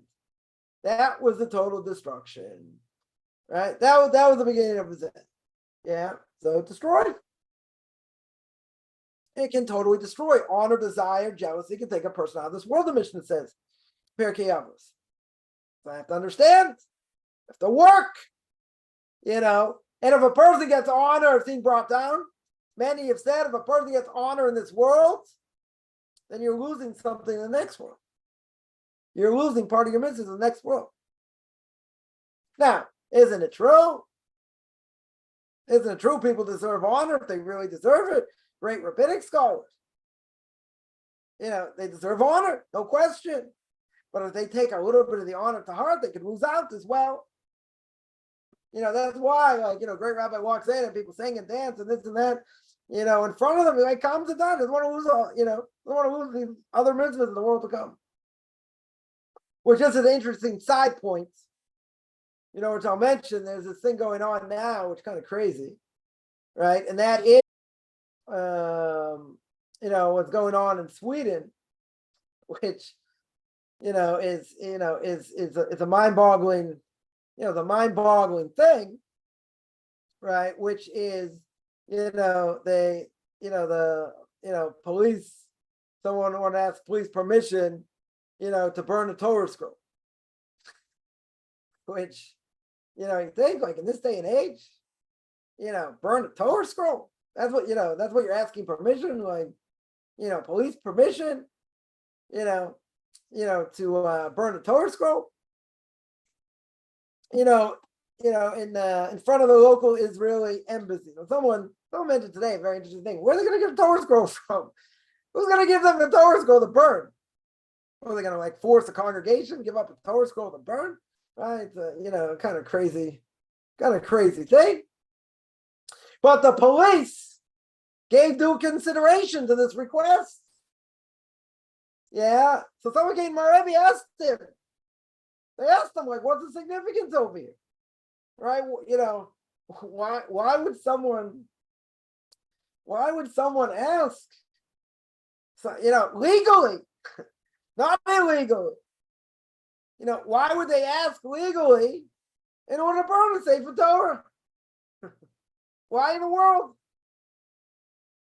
That was the total destruction. Right? That was the beginning of his end. Yeah. So destroyed. It can totally destroy. Honor, desire, jealousy can take a person out of this world, the Mishna says. Pirke Avos. So I have to understand. I have to work. And if a person gets honor, it's being brought down. Many have said if a person gets honor in this world, then you're losing something in the next world. You're losing part of your mitzvahs in the next world. Now, isn't it true? Isn't it true people deserve honor if they really deserve it? Great rabbinic scholars. They deserve honor, no question. But if they take a little bit of the honor to heart, they could lose out as well. That's why, great rabbi walks in and people sing and dance and this and that, in front of them, like, comes to that, doesn't want to lose doesn't want to lose the other mitzvahs in the world to come. Which is an interesting side point, which I'll mention. There's this thing going on now, which is kind of crazy, right? And that is, what's going on in Sweden, which, is a mind-boggling, the mind-boggling thing, right? Which is, police, someone want to ask police permission, to burn a Torah scroll. Which, you think, like, in this day and age, burn a Torah scroll. That's what you're asking permission, like, police permission, to burn a Torah scroll. in front of the local Israeli embassy. Someone mentioned today a very interesting thing. Where are they going to get a Torah scroll from? Who's going to give them the Torah scroll to burn? Or are they going to force the congregation, give up a Torah scroll to burn? Right? Kind of crazy thing. But the police gave due consideration to this request. Yeah. So someone came, my Rebbe asked him. They asked him, what's the significance over here? Right? Why would someone ask? So, legally, not illegally. Why would they ask legally in order to burn a Sefer Torah? Why in the world?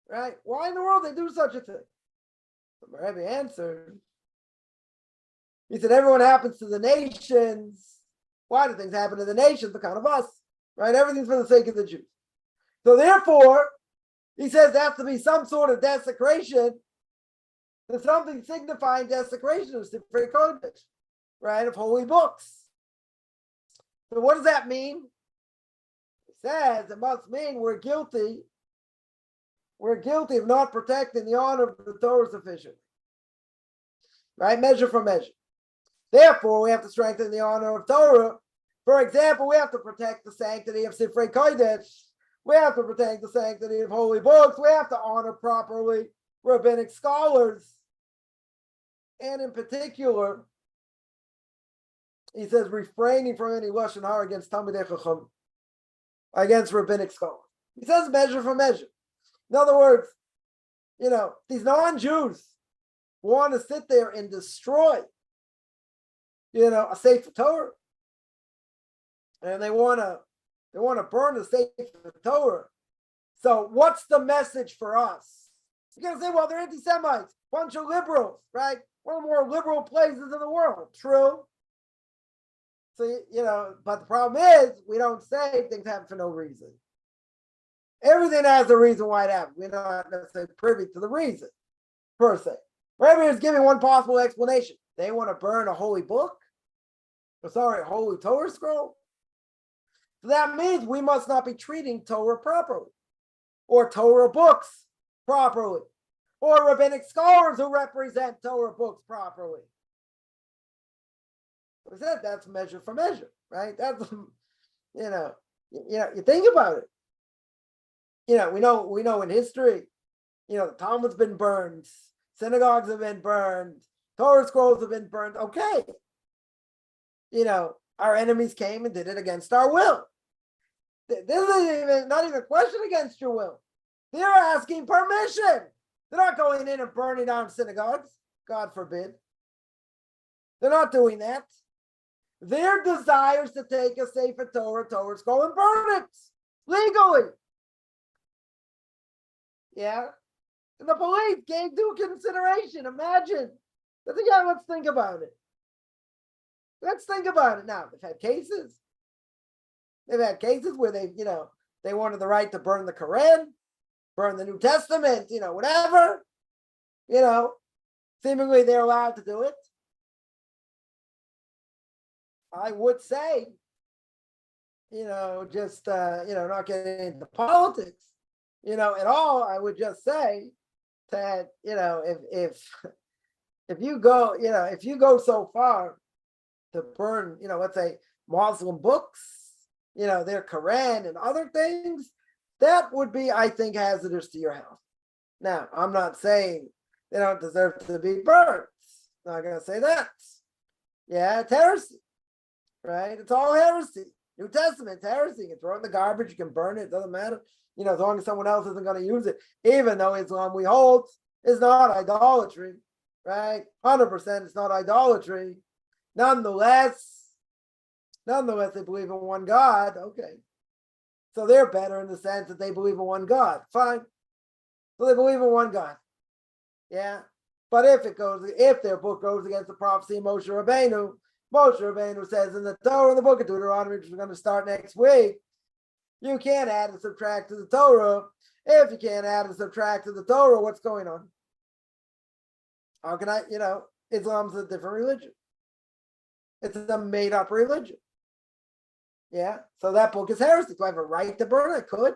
Right? Why in the world they do such a thing? So my Rebbe answered. He said, everyone happens to the nations. Why do things happen to the nations? Because of us. Right? Everything's for the sake of the Jews. So therefore, he says there has to be some sort of desecration. There's something signifying desecration of Sifrei Kodesh, right? Of holy books. So what does that mean? He says it must mean we're guilty. We're guilty of not protecting the honor of the Torah sufficiently. Right? Measure for measure. Therefore, we have to strengthen the honor of Torah. For example, we have to protect the sanctity of Sifrei Kodesh. We have to protect the sanctity of holy books. We have to honor properly rabbinic scholars. And in particular, he says, refraining from any lashon hara against Talmidei Chacham, against rabbinic scholars. He says measure for measure. In other words, these non-Jews want to sit there and destroy, a Sefer Torah, and they want to burn the Sefer Torah. So what's the message for us? You're going to say, well, they're anti-Semites, bunch of liberals, right? One of the more liberal places in the world. True. So, but the problem is we don't say things happen for no reason. Everything has a reason why it happened. We're not necessarily privy to the reason, per se. Rabbi is giving one possible explanation. They want to burn a holy book? A holy Torah scroll? So that means we must not be treating Torah properly, or Torah books properly, or rabbinic scholars who represent Torah books properly. I said that's measure for measure, right? That's you think about it. We know in history, the Talmud's been burned, synagogues have been burned, Torah scrolls have been burned. Okay. Our enemies came and did it against our will. This is not even a question against your will. They're asking permission. They're not going in and burning down synagogues. God forbid. They're not doing that. Their desire is to take a Sefer Torah scroll and burn it legally. Yeah. And the police gave due consideration. Imagine. Let's think about it. Let's think about it now. They've had cases. They've had cases where they wanted the right to burn the Quran, burn the New Testament, whatever. Seemingly they're allowed to do it. I would say, just not getting into politics, at all. I would just say that, if you go so far to burn, let's say Muslim books, their Quran and other things, that would be, I think, hazardous to your health. Now, I'm not saying they don't deserve to be burned. I'm not going to say that. Yeah, it's heresy, right? It's all heresy. New Testament's heresy. You can throw it in the garbage. You can burn it. It doesn't matter. As long as someone else isn't going to use it, even though Islam we hold is not idolatry, right? 100% it's not idolatry. Nonetheless, they believe in one God. Okay. So they're better in the sense that they believe in one God. Fine. So they believe in one God. Yeah. But if their book goes against the prophecy of Moshe Rabbeinu says in the Torah, in the book of Deuteronomy, which we're going to start next week, you can't add and subtract to the Torah. If you can't add and subtract to the Torah, what's going on? How can I, Islam's a different religion. It's a made-up religion. Yeah, so that book is heresy. Do I have a right to burn it? I could.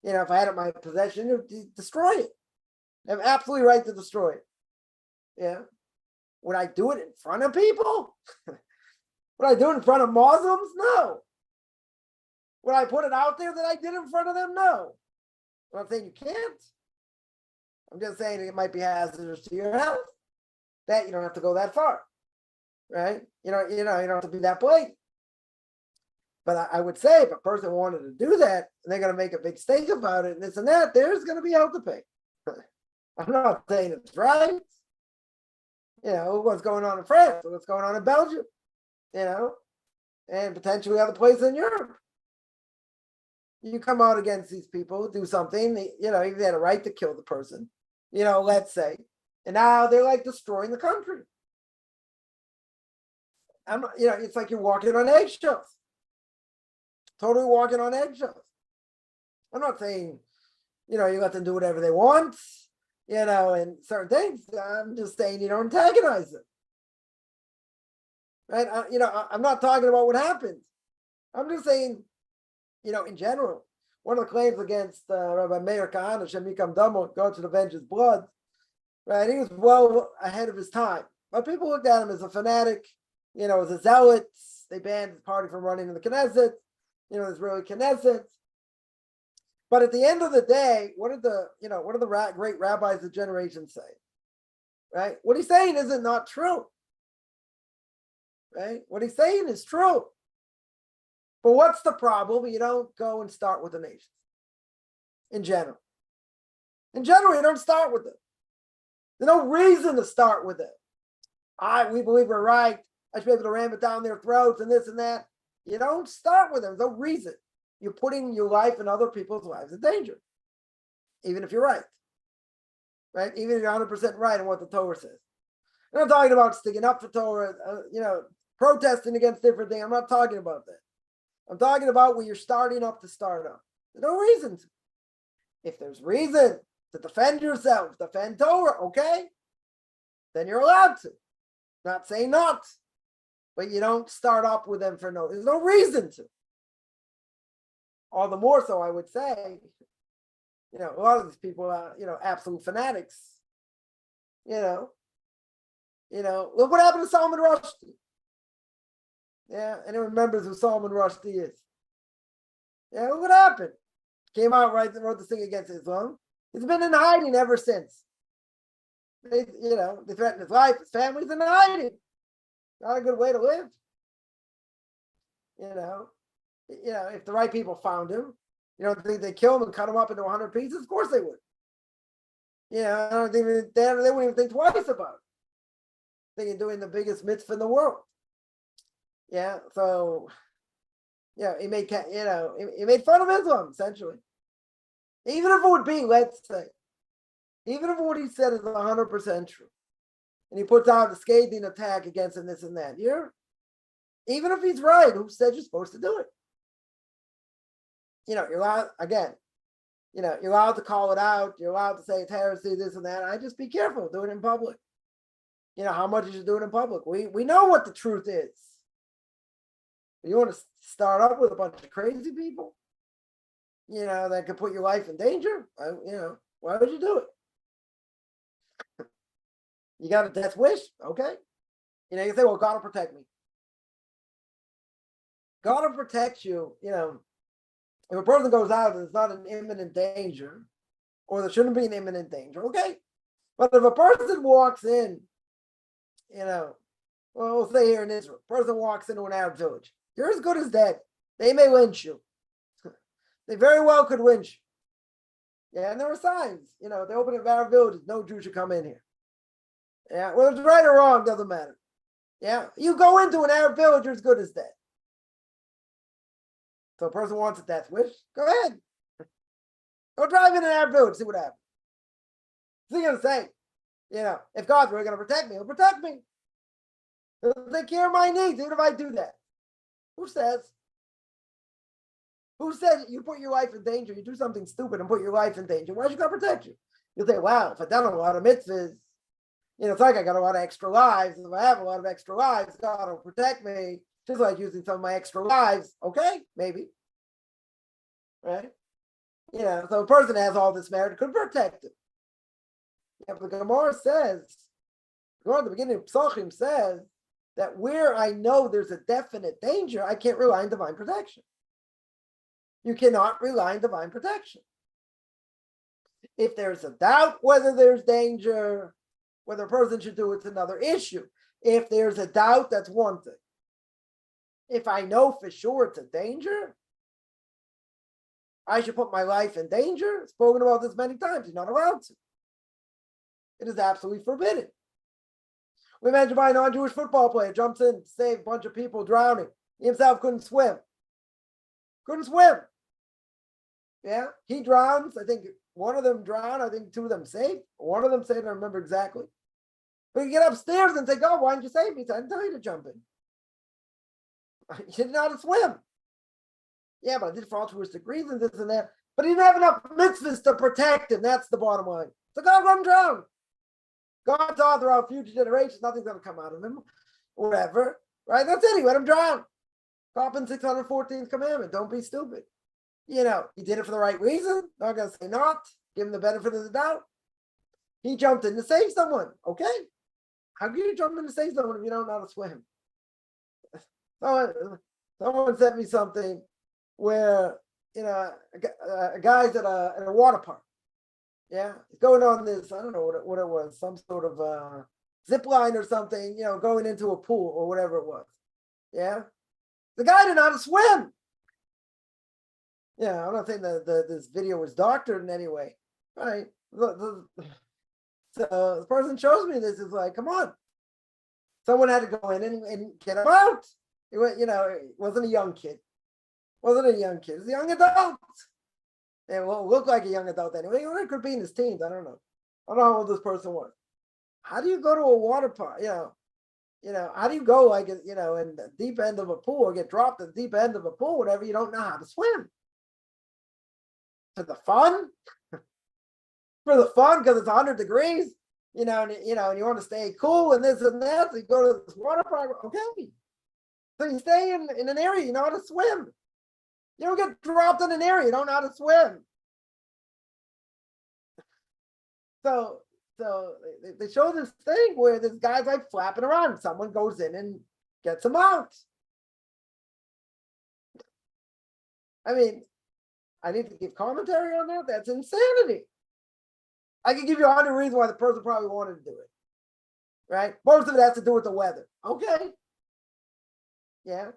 If I had it in my possession, destroy it. I have absolutely right to destroy it. Yeah. Would I do it in front of people? Would I do it in front of Muslims? No. Would I put it out there that I did in front of them? No. I'm not saying you can't. I'm just saying it might be hazardous to your health. That you don't have to go that far, right? You don't have to be that blatant. But I would say if a person wanted to do that and they're going to make a big stink about it and this and that, there's going to be hell to pay. I'm not saying it's right. What's going on in France, what's going on in Belgium, and potentially other places in Europe. You come out against these people, do something, even they had a right to kill the person, let's say, and now they're like destroying the country. It's like you're walking on eggshells. Totally walking on eggshells. I'm not saying, you let them do whatever they want, and certain things. I'm just saying you don't antagonize them. Right? I'm not talking about what happened. I'm just saying, in general, one of the claims against Rabbi Meir Kahane, Shem Yikam Damo, God should avenge his blood, right? He was well ahead of his time. But people looked at him as a fanatic, as a zealot. They banned his party from running in the Knesset, Israeli Knesset. But at the end of the day, what did the great rabbis of the generation say? Right? What he's saying isn't not true. Right? What he's saying is true. But what's the problem? You don't go and start with the nations. In general. In general, you don't start with them. There's no reason to start with them. We believe we're right. I should be able to ram it down their throats and this and that. You don't start with them. There's no reason. You're putting your life and other people's lives in danger. Even if you're right. Right? Even if you're 100% right in what the Torah says. I'm not talking about sticking up for Torah, protesting against different things. I'm not talking about that. I'm talking about when you're starting up to start up. There's no reason to. If there's reason to defend yourself, defend Torah, okay, then you're allowed to. Not saying not, but you don't start up with them there's no reason to. All the more so, I would say, a lot of these people are, absolute fanatics. Look what happened to Salman Rushdie. Yeah, anyone remembers who Salman Rushdie is? Yeah, look what happened. Came out, wrote this thing against Islam. He's been in hiding ever since. They threatened his life, his family's in hiding. Not a good way to live. If the right people found him, think they kill him and cut him up into 100 pieces? Of course they would. I don't think they wouldn't even think twice about it. Thinking doing the biggest mitzvah in the world. Yeah, so he made he made fun of Islam essentially. Even if it would be, let's say, even if what he said is 100% true, and he puts out a scathing attack against him, this and that, even if he's right, who said you're supposed to do it? You're allowed, again, you're allowed to call it out, you're allowed to say it's heresy, this and that. I just be careful, do it in public. How much you should do it in public. We know what the truth is. You want to start up with a bunch of crazy people, that could put your life in danger? Why would you do it? You got a death wish? Okay. You say, well, God will protect me. God will protect you, if a person goes out and it's not an imminent danger, or there shouldn't be an imminent danger, okay. But if a person walks in, well, we'll say here in Israel, a person walks into an Arab village, you're as good as dead. They may lynch you. They very well could lynch you. Yeah, and there are signs, they open up Arab villages, no Jew should come in here. Yeah, whether it's right or wrong, doesn't matter. Yeah, you go into an Arab village, you're as good as dead. So a person wants a death wish, go ahead. Go drive in an Arab village, see what happens. So you're going to say, if God's really going to protect me, he'll protect me. He'll take care of my needs, even if I do that. Who says? Who said you put your life in danger? You do something stupid and put your life in danger. Why should God protect you? You'll say, wow, if I've done a lot of mitzvahs, it's like I got a lot of extra lives. If I have a lot of extra lives, God will protect me. just like using some of my extra lives. Okay, maybe. Right? So a person has all this merit, could protect it. Yeah, but the Gemara says, at the beginning of Psachim says that where I know there's a definite danger, I can't rely on divine protection. You cannot rely on divine protection. If there's a doubt whether there's danger, whether a person should do it's another issue. If there's a doubt, that's one thing. If I know for sure it's a danger, I should put my life in danger. Spoken about this many times. You're not allowed to. It is absolutely forbidden. We mentioned by a non-Jewish football player jumps in to save a bunch of people drowning. He himself couldn't swim. Couldn't swim. Yeah, he drowns. I think one of them drowned. I think two of them saved. One of them saved. I don't remember exactly. But you get upstairs and say, "God, why didn't you save me?" I didn't tell you to jump in. You didn't know how to swim. Yeah, but I did for altruistic reasons, this and that. But he didn't have enough mitzvahs to protect him. That's the bottom line. So God let him drown. God saw throughout future generations, nothing's going to come out of him. Whatever. Right? That's it. He let him drown. Copin 614th commandment. Don't be stupid. He did it for the right reason. Not going to say not. Give him the benefit of the doubt. He jumped in to save someone. Okay. How can you jump in to save someone if you don't know how to swim? Someone sent me something where, a guy's at a water park. Yeah. He's going on this, I don't know what it was, some sort of zip line or something, going into a pool or whatever it was. Yeah. The guy didn't know how to swim. Yeah, I'm not saying that this video was doctored in any way. Right. So the person shows me this is like, come on. Someone had to go in and get him out. It wasn't a young kid. It was a young adult. It won't look like a young adult anyway. It could be in his teens. I don't know. I don't know how old this person was. How do you go to a water park? How do you go in the deep end of a pool or get dropped in the deep end of a pool, whatever, you don't know how to swim? For the fun? For the fun, because it's 100 degrees, and you want to stay cool and this and that. So you go to this water park. Okay. So you stay in an area you know how to swim. You don't get dropped in an area you don't know how to swim. So they show this thing where this guy's like flapping around. Someone goes in and gets him out. I mean, I need to give commentary on that. That's insanity. I can give you 100 reasons why the person probably wanted to do it. Right? Most of it has to do with the weather. Okay. Yeah.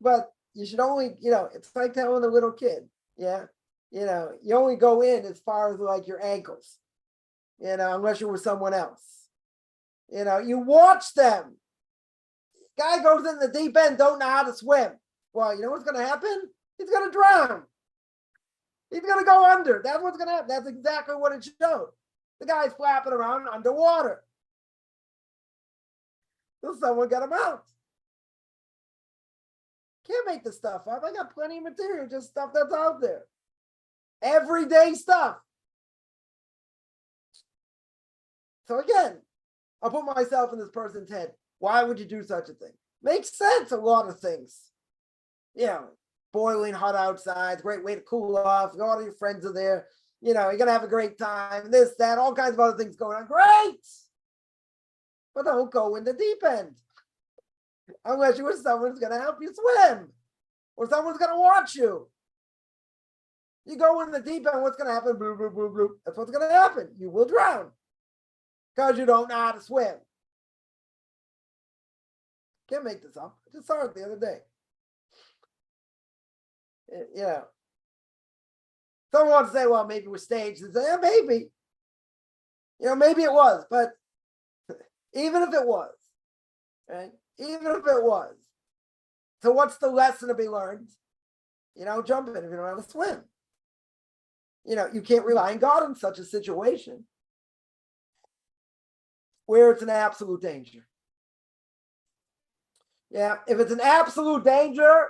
But you should only, it's like telling a little kid. Yeah. You only go in as far as like your ankles, unless you're with someone else. You watch them. Guy goes in the deep end, don't know how to swim. Well, you know what's going to happen? He's going to drown. He's going to go under. That's what's going to happen. That's exactly what it showed. The guy's flapping around underwater. So someone got him out. Can't make this stuff up. I got plenty of material, just stuff that's out there. Everyday stuff. So again, I'll put myself in this person's head. Why would you do such a thing? Makes sense, a lot of things. Boiling hot outside, great way to cool off. All of your friends are there. You're going to have a great time. This, that, all kinds of other things going on. Great. But don't go in the deep end. Unless you're with someone who's going to help you swim. Or someone's going to watch you. You go in the deep end, what's going to happen? Bloop, bloop, bloop, bloop. That's what's going to happen. You will drown. Because you don't know how to swim. Can't make this up. I just saw it the other day. Someone wants to say, well, maybe it was staged. And say, yeah, maybe. Maybe it was. But even if it was, right? Even if it was. So what's the lesson to be learned? Jump in if you don't know how to swim. You can't rely on God in such a situation where it's an absolute danger. Yeah, if it's an absolute danger,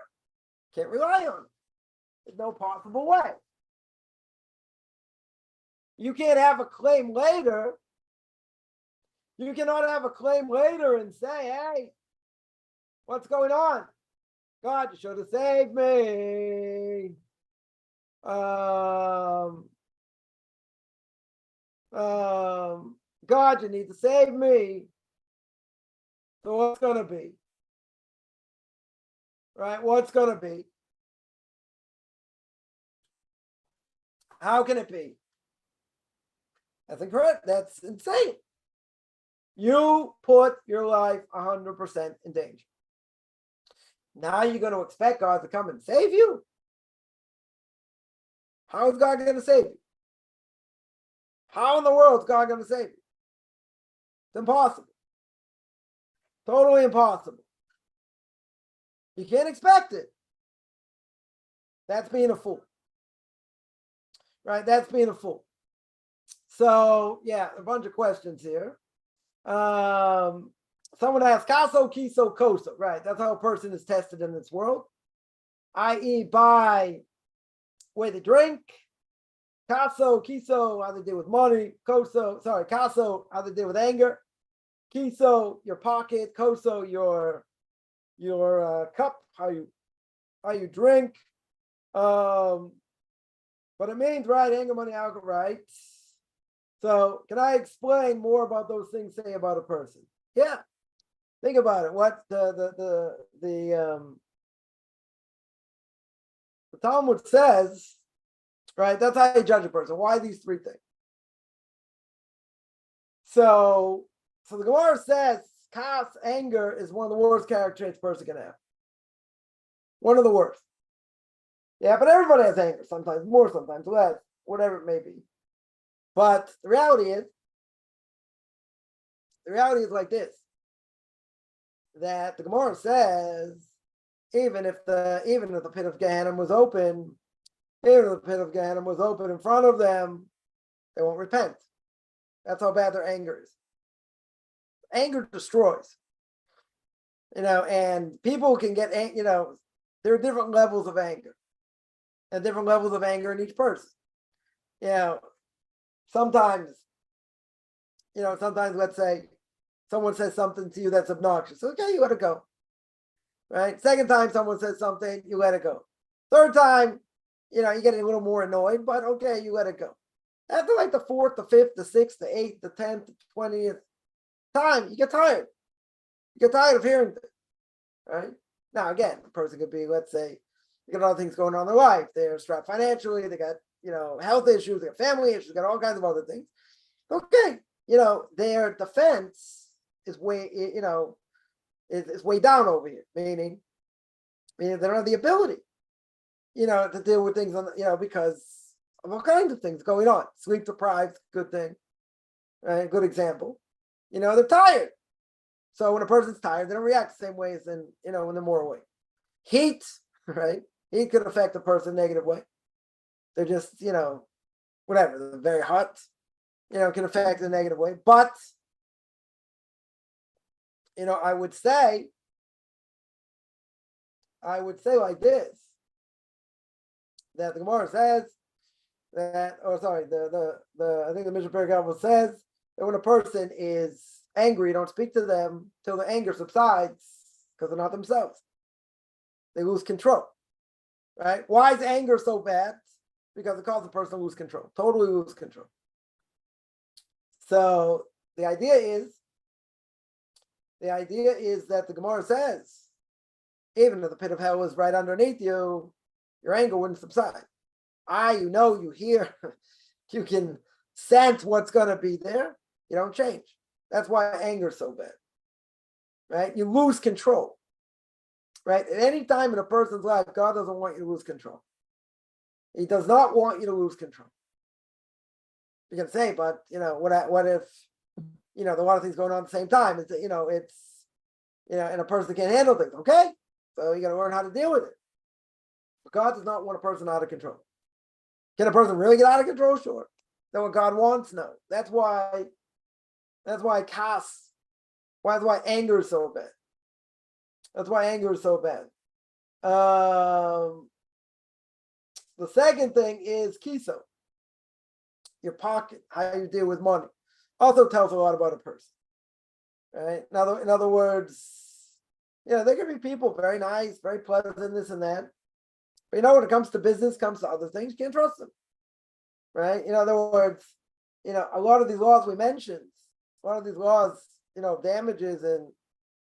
can't rely on it. There's no possible way. You can't have a claim later. You cannot have a claim later and say, hey, What's going on? God, you should have saved me. God, you need to save me. So what's going to be? Right? What's going to be? How can it be? That's incorrect. That's insane. You put your life 100% in danger. Now you're going to expect God to come and save you? How is God going to save you? How in the world is God going to save you? It's impossible. Totally impossible. You can't expect it. That's being a fool. Right? That's being a fool. So, yeah, a bunch of questions here. Someone asked, Caso, Kiso, Koso. Right, that's how a person is tested in this world, i.e. by way they drink. Caso, Kiso, how they deal with money. Caso, how they deal with anger. Kiso, your pocket. Koso, your cup, how you drink. But it means, right, anger, money, alcohol, right? So can I explain more about those things say about a person? Yeah. Think about it. What the Talmud says, right? That's how you judge a person. Why these three things? So the Gemara says, kas, anger, is one of the worst character traits a person can have. One of the worst. Yeah, but everybody has anger. Sometimes more, sometimes less, whatever it may be. But the reality is like this: that the Gemara says, even if the pit of Gehenna was open, in front of them, they won't repent. That's how bad their anger is. Anger destroys. And people can get, there are different levels of anger, and different levels of anger in each person. Sometimes, let's say someone says something to you that's obnoxious. Okay, you let it go. Right? Second time someone says something, you let it go. Third time, you're getting a little more annoyed, but okay, you let it go. After like the fourth, the fifth, the sixth, the eighth, the 10th, the 20th time, you get tired. You get tired of hearing things. Right? Now, again, the person could be, let's say, they got other things going on in their life. They're strapped financially, they got, health issues, they got family issues, they got all kinds of other things. Okay, their defense is way, is way down over here, meaning they don't have the ability, to deal with things because of all kinds of things going on. Sleep deprived, good thing, right? Good example. They're tired. So when a person's tired, they don't react the same way as when they're more awake. Heat, right? Heat could affect a person negative way. They're just, whatever, they're very hot, can affect in a negative way. But, I would say like this, that the Gemara says that, I think the Mishna Pirke Avos says that when a person is angry, don't speak to them till the anger subsides, because they're not themselves. They lose control. Right? Why is anger so bad? Because it causes a person to lose control, totally lose control. So the idea is that the Gemara says, even if the pit of hell was right underneath you, your anger wouldn't subside. You hear, you can sense what's going to be there. You don't change. That's why anger is so bad. Right? You lose control. Right? At any time in a person's life, God doesn't want you to lose control. He does not want you to lose control. You can say, but what if there are a lot of things going on at the same time? And a person can't handle things. Okay, so you got to learn how to deal with it. But God does not want a person out of control. Can a person really get out of control? Sure. Then what God wants? No. That's why anger is so bad. That's why anger is so bad. The second thing is kiso, your pocket, how you deal with money. Also tells a lot about a person. Right? In other words, They can be people very nice, very pleasant, this and that. But when it comes to business, comes to other things, you can't trust them, right? In other words, a lot of these laws we mentioned, a lot of these laws, damages and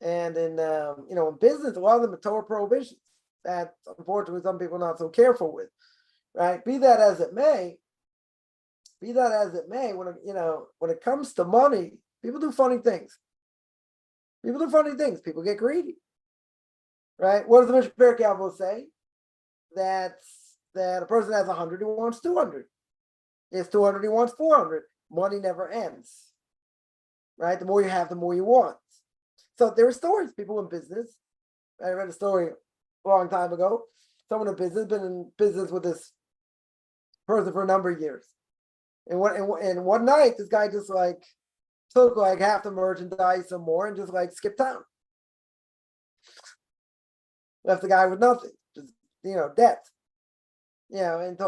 in in business, a lot of them are Torah prohibitions that unfortunately some people are not so careful with, right? Be that as it may, when it comes to money, people do funny things. People get greedy, right? What does the Mishna Pirke Avos say? That a person has 100, he wants 200. He has 200, he wants 400. Money never ends, right? The more you have, the more you want. So there are stories, people in business. I read a story a long time ago. Someone in business, been in business with this person for a number of years. And one night, this guy just took half the merchandise or more and just skipped town. Left the guy with nothing, just debt. And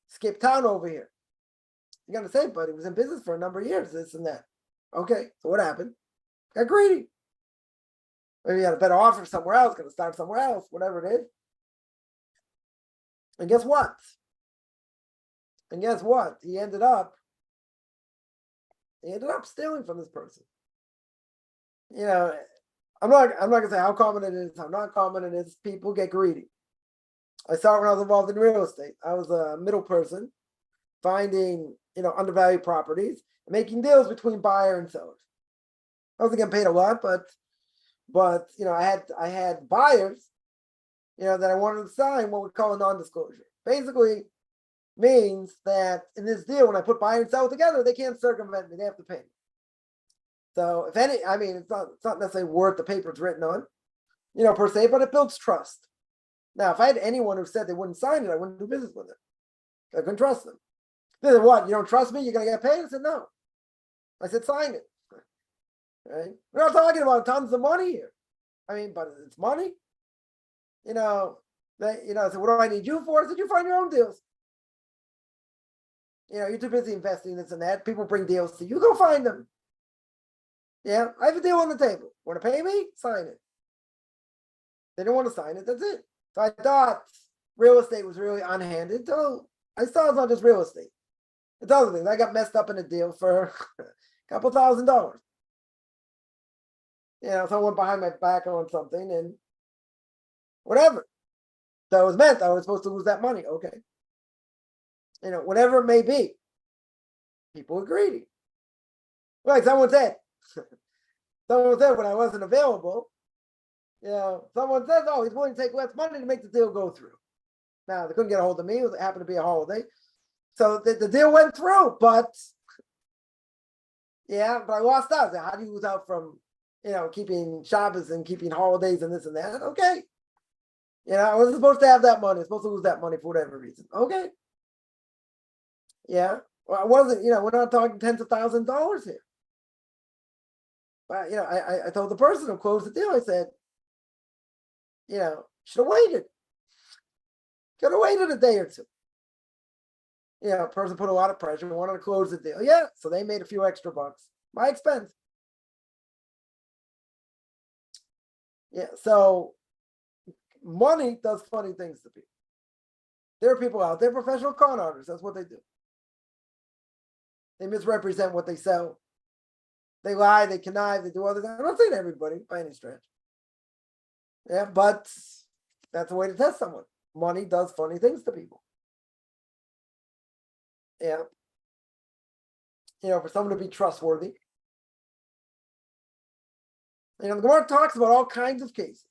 skip town over here. You're gonna say, but he was in business for a number of years, this and that. Okay, so what happened? Got greedy. Maybe he had a better offer somewhere else, gonna start somewhere else, whatever it is. And guess what? He ended up stealing from this person. I'm not gonna say how common it is, how not common it is. People get greedy. I saw it when I was involved in real estate. I was a middle person, finding undervalued properties, and making deals between buyer and sellers. I wasn't getting paid a lot, but I had buyers, that I wanted to sign what we call a non-disclosure. Basically means that in this deal, when I put buyer and seller together, they can't circumvent me. They have to pay me. So if any, it's not necessarily worth the paper it's written on, per se, but it builds trust. Now, if I had anyone who said they wouldn't sign it, I wouldn't do business with them. I couldn't trust them. They said, "What? You don't trust me? You're gonna get paid?" I said, "No." I said, "Sign it." Right? We're not talking about tons of money here. But it's money. I said, "What do I need you for?" I said, "You find your own deals. You're too busy investing this and that. People bring deals to you. Go find them. Yeah, I have a deal on the table. Want to pay me? Sign it." They didn't want to sign it. That's it. So I thought real estate was really unhanded. So I saw it's not just real estate. It's other things. I got messed up in a deal for a couple $1,000s. Someone behind my back on something and whatever. So it was meant I was supposed to lose that money. Okay. Whatever it may be. People are greedy. Like someone said when I wasn't available, someone says, "Oh, he's willing to take less money to make the deal go through." Now, they couldn't get a hold of me. It happened to be a holiday. So the deal went through, but I lost out. So how do you lose out from, keeping Shabbos and keeping holidays and this and that? Okay. I wasn't supposed to have that money. I was supposed to lose that money for whatever reason. Okay. Yeah. Well, I wasn't, we're not talking tens of thousands of dollars here. But, I told the person who closed the deal, I said, should have waited. Could have waited a day or two. Person put a lot of pressure, wanted to close the deal. Yeah, so they made a few extra bucks. My expense. Yeah, so money does funny things to people. There are people out there, professional con artists, that's what they do. They misrepresent what they sell. They lie, they connive, they do other things. I'm not saying everybody by any stretch. Yeah, but that's a way to test someone. Money does funny things to people. Yeah. For someone to be trustworthy. The Gemara talks about all kinds of cases.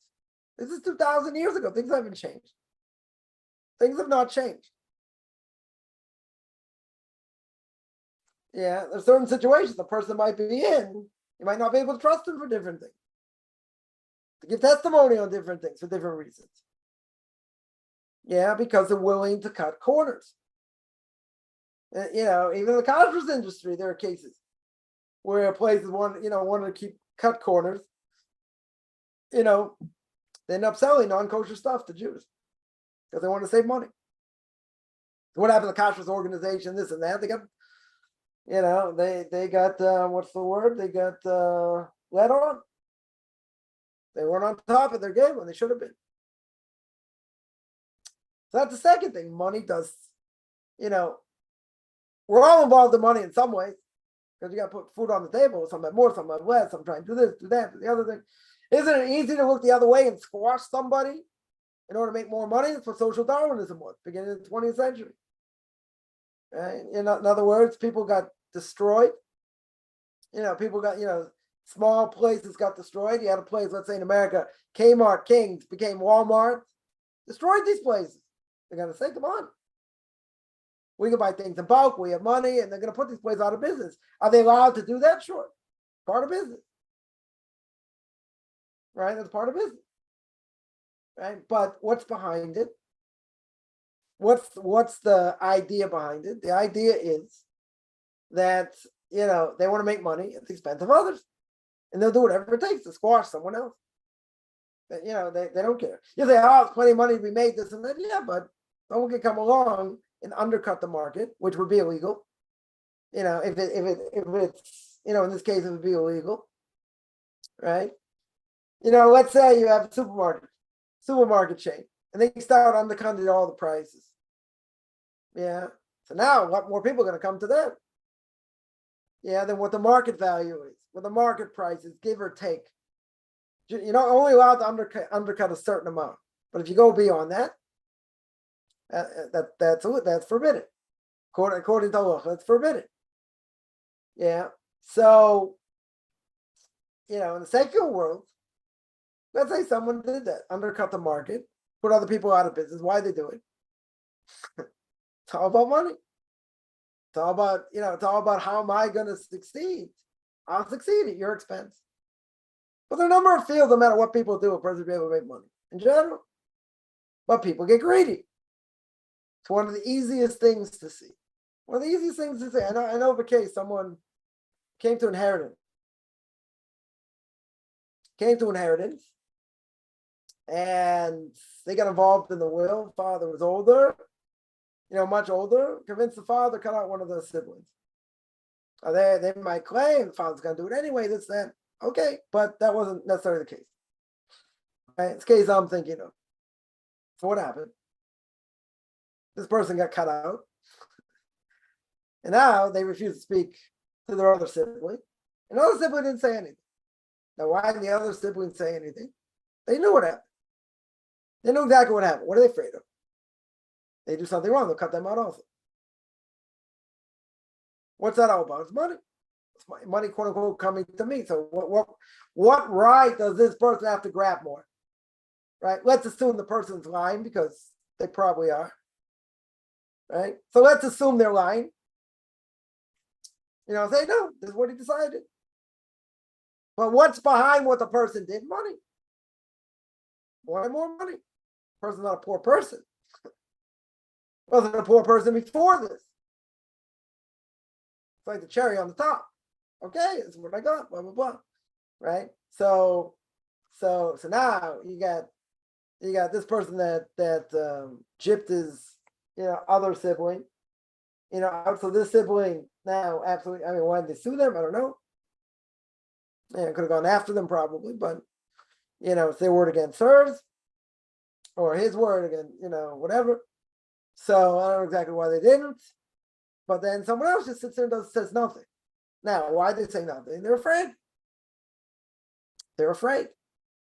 This is 2,000 years ago. Things haven't changed. Things have not changed. Yeah, there's certain situations the person might be in, you might not be able to trust them for different things. To give testimony on different things for different reasons. Yeah, because they're willing to cut corners. Even in the cosmos industry, there are cases where places wanted to cut corners. They end up selling non-kosher stuff to Jews because they want to save money. What happened to the Kashrus organization? This and that. They got, they got what's the word? They got let on. They weren't on top of their game when they should have been. So that's the second thing. Money does, we're all involved in money in some ways because you got to put food on the table. Some have more, some have less. Some trying to do this, do that, do the other thing. Isn't it easy to look the other way and squash somebody in order to make more money? That's what social Darwinism was, beginning of the 20th century. Right? In other words, people got destroyed. People got, small places got destroyed. You had a place, let's say in America, Kmart, King's became Walmart. Destroyed these places. They're going to say, come on. We can buy things in bulk. We have money, and they're going to put these places out of business. Are they allowed to do that? Sure. Part of business. Right? That's part of business. Right? But what's behind it? What's the idea behind it? The idea is that, they want to make money at the expense of others. And they'll do whatever it takes to squash someone else. They don't care. You say, oh, it's plenty of money to be made, this and that. Yeah, but someone can come along and undercut the market, which would be illegal. If it's, in this case, it would be illegal. Right? Let's say you have a supermarket chain, and they start undercutting all the prices. Yeah. So now a lot more people are going to come to them. Yeah, than what the market value is, what the market price is, give or take. You're not only allowed to undercut a certain amount, but if you go beyond that, that's forbidden. According to Allah, that's forbidden. Yeah. So, in the secular world, let's say someone did that, undercut the market, put other people out of business. Why they do it? It's all about money. It's all about, it's all about how am I going to succeed? I'll succeed at your expense. But there are a number of fields, no matter what people do, a person will be able to make money in general. But people get greedy. It's one of the easiest things to see. One of the easiest things to see. I know of a case, someone came to inheritance. And they got involved in the will. Father was older, much older, convinced the father to cut out one of those siblings. They might claim the father's going to do it anyway, this, that. Okay, but that wasn't necessarily the case. Right? It's the case I'm thinking of. So what happened? This person got cut out. And now they refuse to speak to their other sibling. And the other sibling didn't say anything. Now, why didn't the other sibling say anything? They knew what happened. They knew exactly what happened. What are they afraid of? They do something wrong, they'll cut them out also. What's that all about? It's money. It's money, quote unquote, coming to me. So what right does this person have to grab more? Right? Let's assume the person's lying because they probably are. Right? So let's assume they're lying. Say, no, this is what he decided. But what's behind what the person did? Money. Why more money? The person's not a poor person. Wasn't a poor person before this. It's like the cherry on the top. Okay, this is what I got, blah, blah, blah. Right? So now you got this person that gypped his, other sibling, so this sibling now absolutely, why did they sue them? I don't know. Yeah, could have gone after them probably, but it's their word against hers, or his word against, whatever. So I don't know exactly why they didn't, but then someone else just sits there and says nothing. Now, why did they say nothing? They're afraid. They're afraid.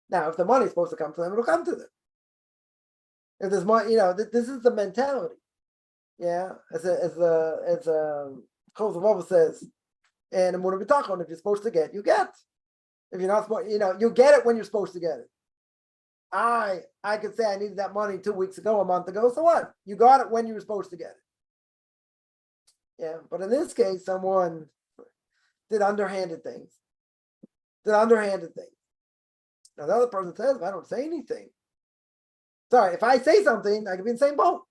Now, if the money's supposed to come to them, it'll come to them. If there's money, this is the mentality. Yeah, as Pirke Avos says, and if you're supposed to get, you get. If you're not supposed, you get it when you're supposed to get it. I could say I needed that money 2 weeks ago, a month ago. So what? You got it when you were supposed to get it. Yeah, but in this case, someone did underhanded things. Now the other person says, if I don't say anything, sorry, if I say something, I could be in the same boat.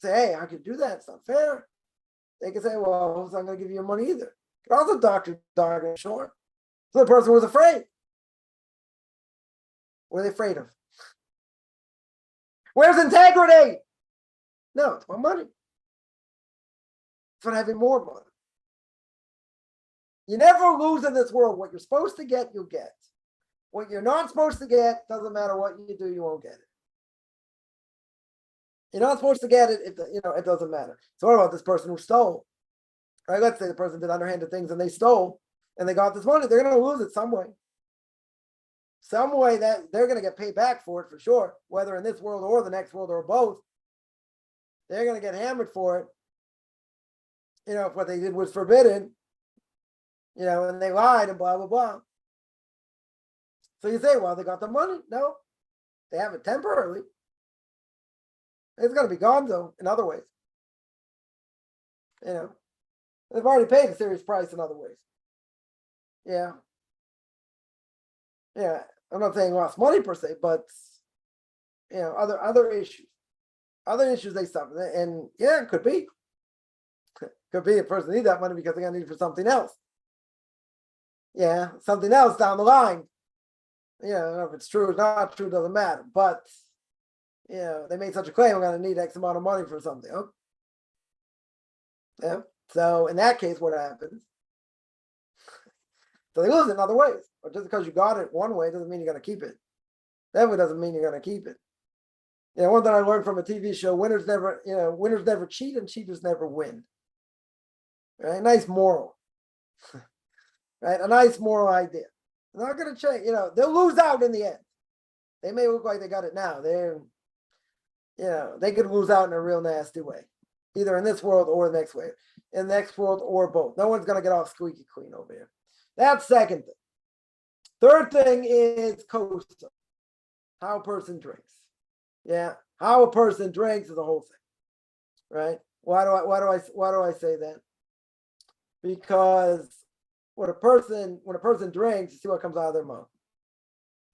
Say, hey, I could do that. It's not fair. They could say, well, I'm not going to give you your money either. Could also doctor short. So the person was afraid. What are they afraid of? Where's integrity? No, it's about money. It's about having more money. You never lose in this world. What you're supposed to get, you'll get. what you're not supposed to get, doesn't matter what you do, you won't get it. You're not supposed to get it, it doesn't matter. So what about this person who stole? Right? Let's say the person did underhanded things and they stole and they got this money. They're going to lose it some way. Some way that they're going to get paid back for it for sure, whether in this world or the next world or both. They're going to get hammered for it. If what they did was forbidden, and they lied and blah, blah, blah. So you say, well, they got the money. No, they have it temporarily. It's going to be gone, though, in other ways. They've already paid a serious price in other ways. Yeah. Yeah. I'm not saying lost money per se, but, other issues. Other issues they suffer. And yeah, it could be. Could be a person needs that money because they're going to need it for something else. Yeah, something else down the line. If it's true or not true, doesn't matter. But, they made such a claim, we're going to need X amount of money for something. Okay. Yeah. So in that case, what happens? So they lose it in other ways. But just because you got it one way doesn't mean you're going to keep it. That way doesn't mean you're going to keep it. One thing I learned from a TV show, winners never cheat and cheaters never win. Right? Nice moral. Right? A nice moral idea. They're not going to change, they'll lose out in the end. They may look like they got it now. They could lose out in a real nasty way. Either in this world or the next way. In the next world or both. No one's going to get off squeaky clean over here. That's second thing. Third thing is kosher. How a person drinks. Yeah. How a person drinks is the whole thing. Right? Why do I say that? Because when a person drinks, you see what comes out of their mouth.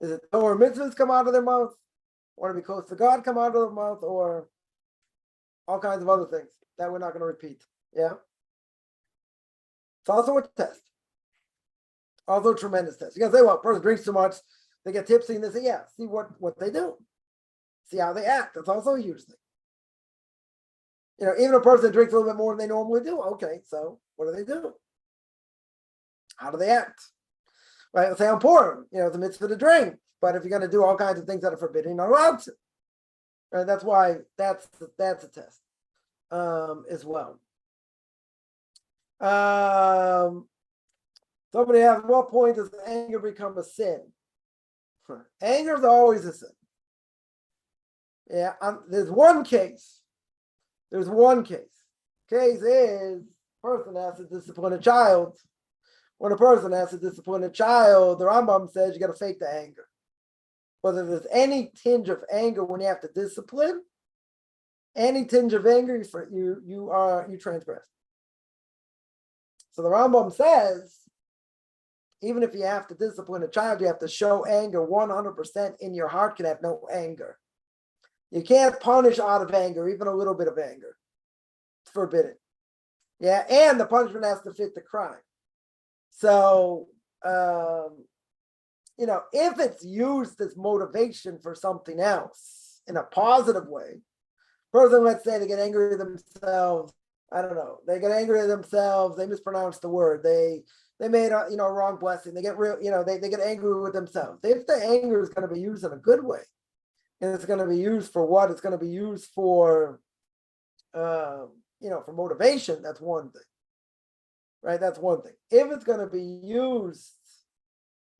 Is it Torah mitzvahs come out of their mouth? Want to be close to God come out of their mouth, or all kinds of other things that we're not going to repeat. Yeah. It's also a test. Also a tremendous test. You can say, well, a person drinks too much, they get tipsy, and they say, yeah, see what they do. See how they act. That's also a huge thing. Even a person drinks a little bit more than they normally do. Okay, so what do they do? How do they act? Right? Let's say I'm poor. It's a mitzvah to drink. But if you're going to do all kinds of things that are forbidden, you're not allowed to. Right? That's why that's a test as well. Somebody asked, at what point does anger become a sin? Anger is always a sin. Yeah, there's one case. Case is person has to discipline a child. When a person has to discipline a child, the Rambam says you got to fake the anger. Whether there's any tinge of anger when you have to discipline, any tinge of anger, you transgress. So the Rambam says, even if you have to discipline a child, you have to show anger 100% in your heart. Can have no anger. You can't punish out of anger, even a little bit of anger. It's forbidden. Yeah, and the punishment has to fit the crime. So, if it's used as motivation for something else in a positive way, person, let's say they get angry at themselves. I don't know. They get angry at themselves. They mispronounce the word. They made a wrong blessing. They get real. They get angry with themselves. If the anger is going to be used in a good way, and it's going to be used for what? It's going to be used for, for motivation. That's one thing. Right? That's one thing. If it's going to be used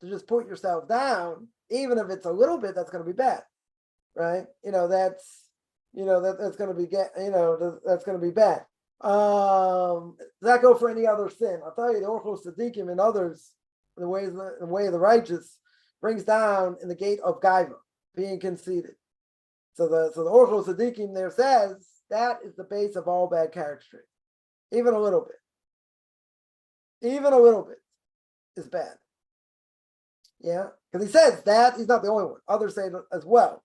to just put yourself down, even if it's a little bit, that's going to be bad. Right? That's going to be, that's going to be bad. Does that go for any other sin? I'll tell you, the Orthodox Tzaddikim and others, the way of the righteous, brings down in the gate of Gaiva, being conceited. So the Orthodox Tzaddikim there says that is the base of all bad character traits. Even a little bit is bad. Yeah, because he says that he's not the only one. Others say it as well,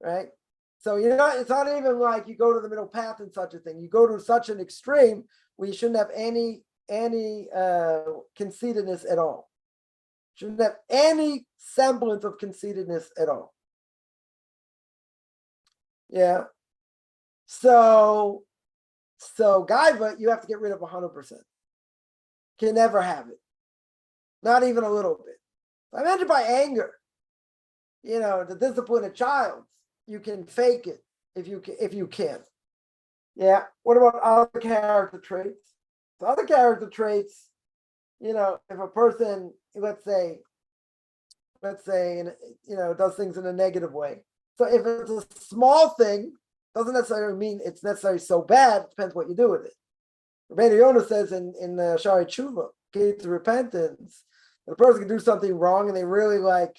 right? So it's not even like you go to the middle path in such a thing. You go to such an extreme where you shouldn't have any conceitedness at all. Shouldn't have any semblance of conceitedness at all. Yeah. So Gaiva, you have to get rid of 100%. Can never have it. Not even a little bit. I imagine by anger. to discipline a child, you can fake it if you can. Yeah. What about other character traits? So other character traits, if a person, let's say, does things in a negative way. So if it's a small thing, doesn't necessarily mean it's necessarily so bad. It depends what you do with it. Rabbeinu Yonah says in Shari Tshuva, Gate to Repentance, that a person can do something wrong and they really doesn't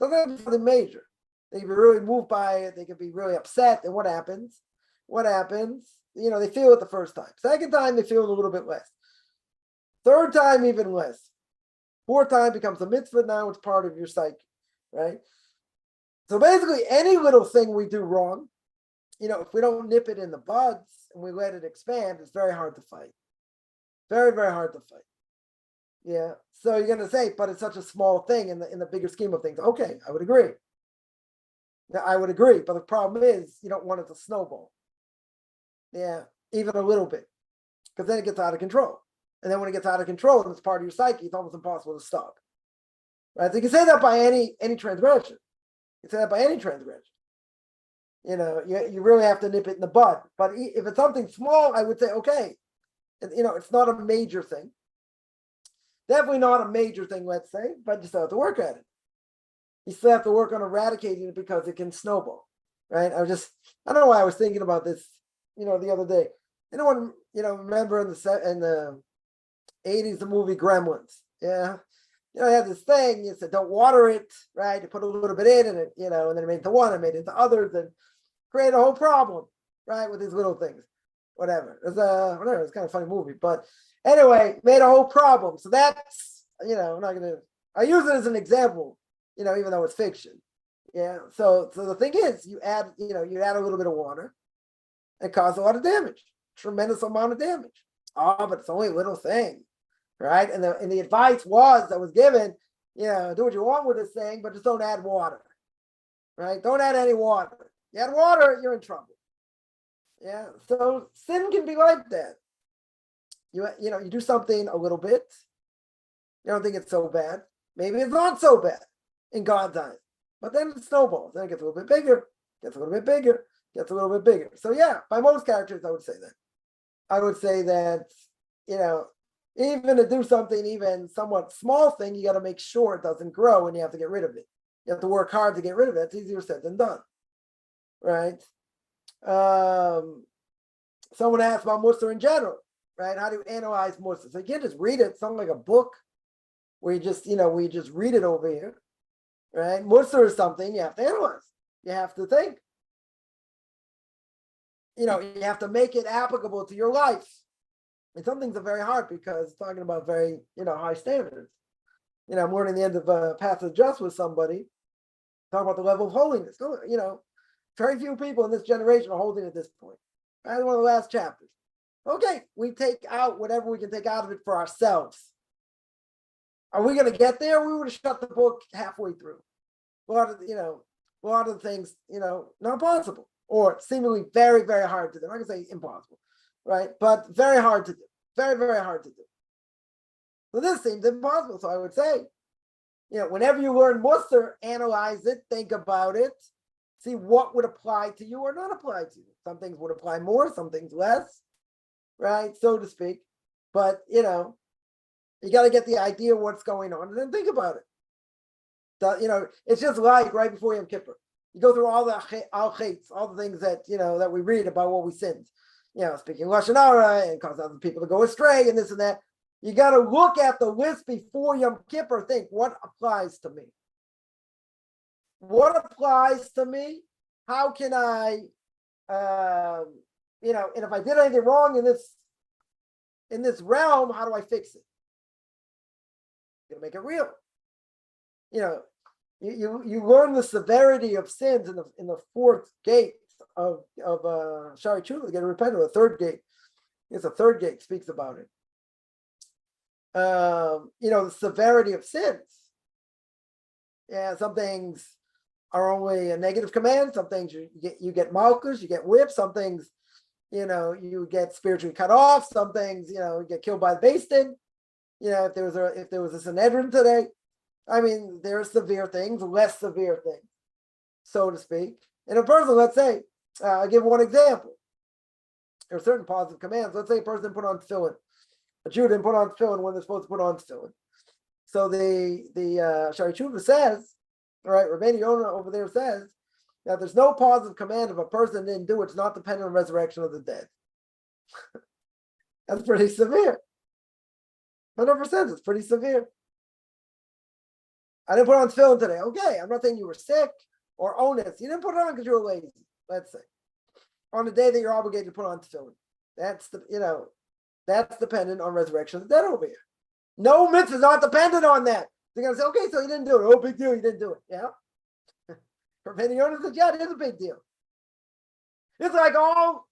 have to be something major. They can be really moved by it. They can be really upset. And what happens? They feel it the first time. Second time, they feel it a little bit less. Third time, even less. Fourth time becomes a mitzvah. Now it's part of your psyche, right? So basically, any little thing we do wrong, if we don't nip it in the buds and we let it expand, it's very hard to fight. Very, very hard to fight. Yeah. So you're going to say, but it's such a small thing in the bigger scheme of things. Okay, I would agree. Now, I would agree, but the problem is you don't want it to snowball. Yeah, even a little bit, because then it gets out of control. And then when it gets out of control and it's part of your psyche, it's almost impossible to stop. Right? So you can say that by any transgression. You can say that by any transgression. You really have to nip it in the bud. But if it's something small, I would say, okay, it's not a major thing. Definitely not a major thing, let's say, but you still have to work at it. You still have to work on eradicating it because it can snowball, right? I don't know why I was thinking about this, the other day. Anyone, remember in the 80s, the movie Gremlins? Yeah. I had this thing, you said, don't water it, right? You put a little bit in and it, and then it made it into one, and made it into others, and create a whole problem, right? With these little things, whatever. It was kind of a funny movie, but anyway, made a whole problem. So that's, I'm not going to, I use it as an example, even though it's fiction. Yeah. So the thing is, you add a little bit of water and cause a lot of damage, tremendous amount of damage. Oh, but it's only a little thing, right? And the advice that was given, do what you want with this thing, but just don't add water, right? Don't add any water. You add water, you're in trouble. Yeah. So sin can be like that. You do something a little bit. You don't think it's so bad. Maybe it's not so bad in God's eyes. But then it snowballs. Then it gets a little bit bigger, gets a little bit bigger, gets a little bit bigger. So yeah, by most characters, I would say that. I would say that, even to do something, even somewhat small thing, you got to make sure it doesn't grow and you have to get rid of it. You have to work hard to get rid of it. It's easier said than done. Right? Someone asked about Musar in general, right? How do you analyze Musar? So you can't just read it. It's not like a book where you just read it over here. Right? Musar is something you have to analyze. You have to think. You have to make it applicable to your life. And some things are very hard because it's talking about very, high standards. I'm learning the end of Path of Just with somebody, talking about the level of holiness. Very few people in this generation are holding at this point. Right? One of the last chapters. Okay, we take out whatever we can take out of it for ourselves. Are we going to get there? We would have shut the book halfway through. A lot of the things, not possible. Or seemingly very, very hard to do. I'm not going to say impossible, right? But very hard to do. Very, very hard to do. So this seems impossible. So I would say, whenever you learn Musar, analyze it, think about it, see what would apply to you or not apply to you. Some things would apply more, some things less, right? So to speak. But, you got to get the idea of what's going on and then think about it. It's just like right before Yom Kippur. You go through all the al-chaitz, all the things that, that we read about what we sinned. Speaking Lashon Hara and cause other people to go astray and this and that. You got to look at the list before Yom Kippur, think, what applies to me? What applies to me? How can I, and if I did anything wrong in this realm, how do I fix it? You're going to make it real. You learn the severity of sins in the fourth gate of Shari Tshuva, get repentant. The third gate, it's a third gate speaks about it. The severity of sins. Yeah, some things are only a negative command. Some things you get malchus, you get whipped. Some things, you get spiritually cut off. Some things, you get killed by the Beis Din. If there was a Sanhedrin today. I mean, there are severe things, less severe things, so to speak. And a person, let's say, I'll give one example. There are certain positive commands. Let's say a person put on tefillin. A Jew didn't put on tefillin when they're supposed to put on tefillin. So the Shari Tshuva says, all right, Rabbeinu Yonah over there says that there's no positive command if a person didn't do it. It's not dependent on resurrection of the dead. That's pretty severe. 100%, it's pretty severe. I didn't put on tefillin today. Okay, I'm not saying you were sick or onus. You didn't put it on because you were lazy, let's say. On the day that you're obligated to put on tefillin. That's dependent on resurrection of the dead over here. No mitzvah is not dependent on that. They're going to say, okay, so you didn't do it. Oh, big deal, you didn't do it. Yeah. Rabbeinu Yonah says, yeah, it is a big deal. It's like all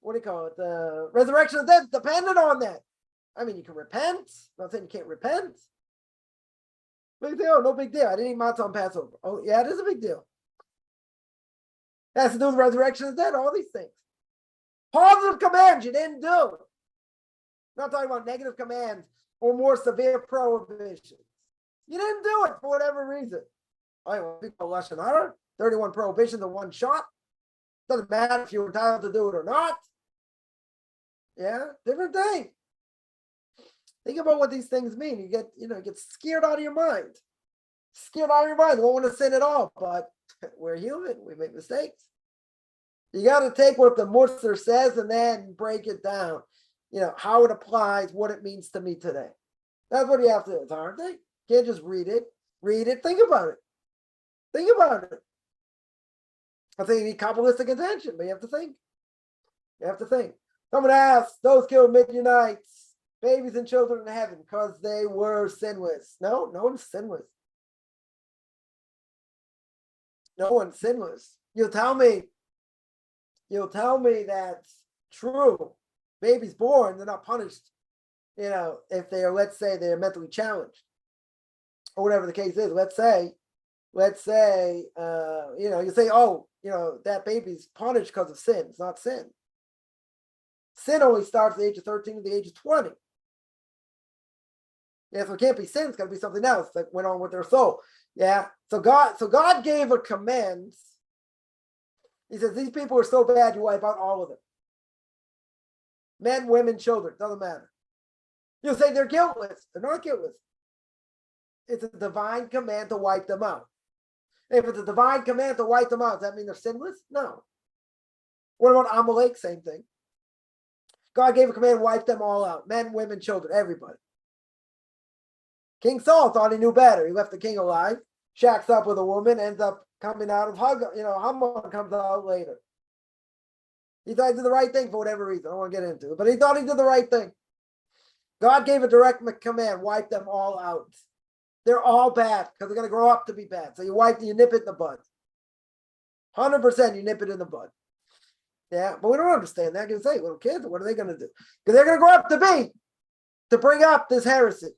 what do you call it? The resurrection of the dead dependent on that. I mean, you can repent. I'm not saying you can't repent. Big deal, no big deal. I didn't eat matzah on Passover. Oh, yeah, it is a big deal. It has to do with resurrection of the dead, all these things. Positive commands you didn't do. I'm not talking about negative commands or more severe prohibitions. You didn't do it for whatever reason. I want people Lashon Hara, 31 prohibitions in one shot. Doesn't matter if you're entitled to do it or not. Yeah, different thing. Think about what these things mean. You get scared out of your mind. Scared out of your mind. You won't want to sin at all, but we're human. We make mistakes. You got to take what the Musar says and then break it down. How it applies, what it means to me today. That's what you have to do. It's a hard thing. You can't just read it. Read it. Think about it. Think about it. I think you need Kabbalistic attention, but you have to think. You have to think. Someone asks, those killed Midianites, babies and children in heaven, because they were sinless. No one's sinless. No one's sinless. You'll tell me that's true. Babies born, they're not punished, if they are, let's say, they're mentally challenged, or whatever the case is. Let's say, you say, that baby's punished because of sin. It's not sin. Sin only starts at the age of 13 to the age of 20. Yeah, so it can't be sin. It's got to be something else that went on with their soul. Yeah. So God gave a command. He says, these people are so bad, you wipe out all of them. Men, women, children, doesn't matter. You'll say they're guiltless. They're not guiltless. It's a divine command to wipe them out. If it's a divine command to wipe them out, does that mean they're sinless? No. What about Amalek? Same thing. God gave a command, wipe them all out. Men, women, children, everybody. King Saul thought he knew better. He left the king alive, shacks up with a woman, ends up coming out of Haman comes out later. He thought he did the right thing for whatever reason. I don't want to get into it, but he thought he did the right thing. God gave a direct command, wipe them all out. They're all bad because they're going to grow up to be bad. So you nip it in the bud. 100% you nip it in the bud. Yeah, but we don't understand that. I can say, little kids, what are they going to do? Because they're going to grow up to bring up this heresy.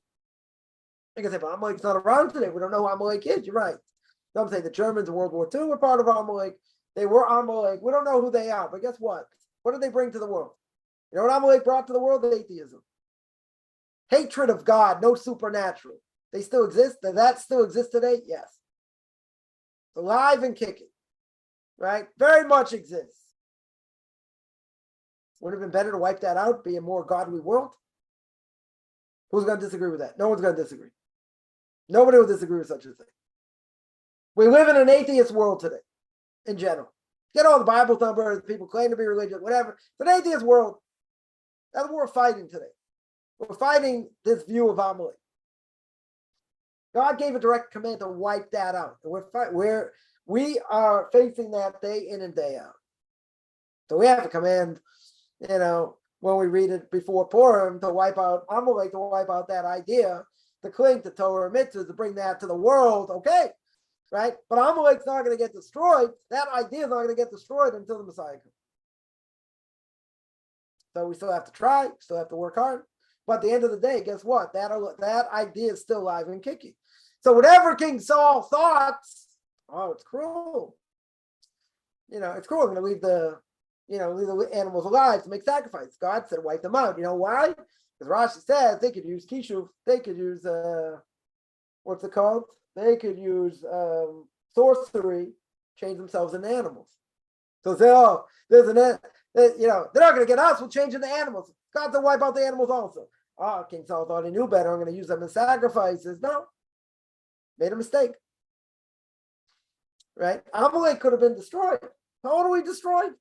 I can say, but Amalek's not around today. We don't know who Amalek is. You're right. Some say the Germans in World War II were part of Amalek. They were Amalek. We don't know who they are, but guess what? What did they bring to the world? You know what Amalek brought to the world? Atheism. Hatred of God, no supernatural. They still exist. Does that still exist today? Yes. Alive and kicking. Right? Very much exists. Would it have been better to wipe that out, be a more godly world? Who's going to disagree with that? No one's going to disagree. Nobody will disagree with such a thing. We live in an atheist world today, in general. Get all the Bible numbers, people claim to be religious, whatever. It's an atheist world. That's what we're fighting today. We're fighting this view of Amalek. God gave a direct command to wipe that out. And we are facing that day in and day out. So we have a command, when we read it before Purim, to wipe out Amalek, to wipe out that idea, to cling to Torah and mitzvahs, to bring that to the world. Okay, right? But Amalek's not going to get destroyed. That idea is not going to get destroyed until the Messiah comes. So we still have to try, still have to work hard. But at the end of the day, guess what? That idea is still alive and kicking. So whatever King Saul thought, it's cruel. It's cruel. I'm going to leave the leave the animals alive to make sacrifice. God said wipe them out. You know why? Because Rashi says they could use kishuv, they could use what's it called? They could use sorcery, change themselves into animals. So say, oh, there's they're not going to get us. We'll change into animals. God to wipe out the animals also. Oh, King Saul thought he knew better. I'm going to use them in sacrifices. No, made a mistake. Right? Amalek could have been destroyed. Totally destroyed.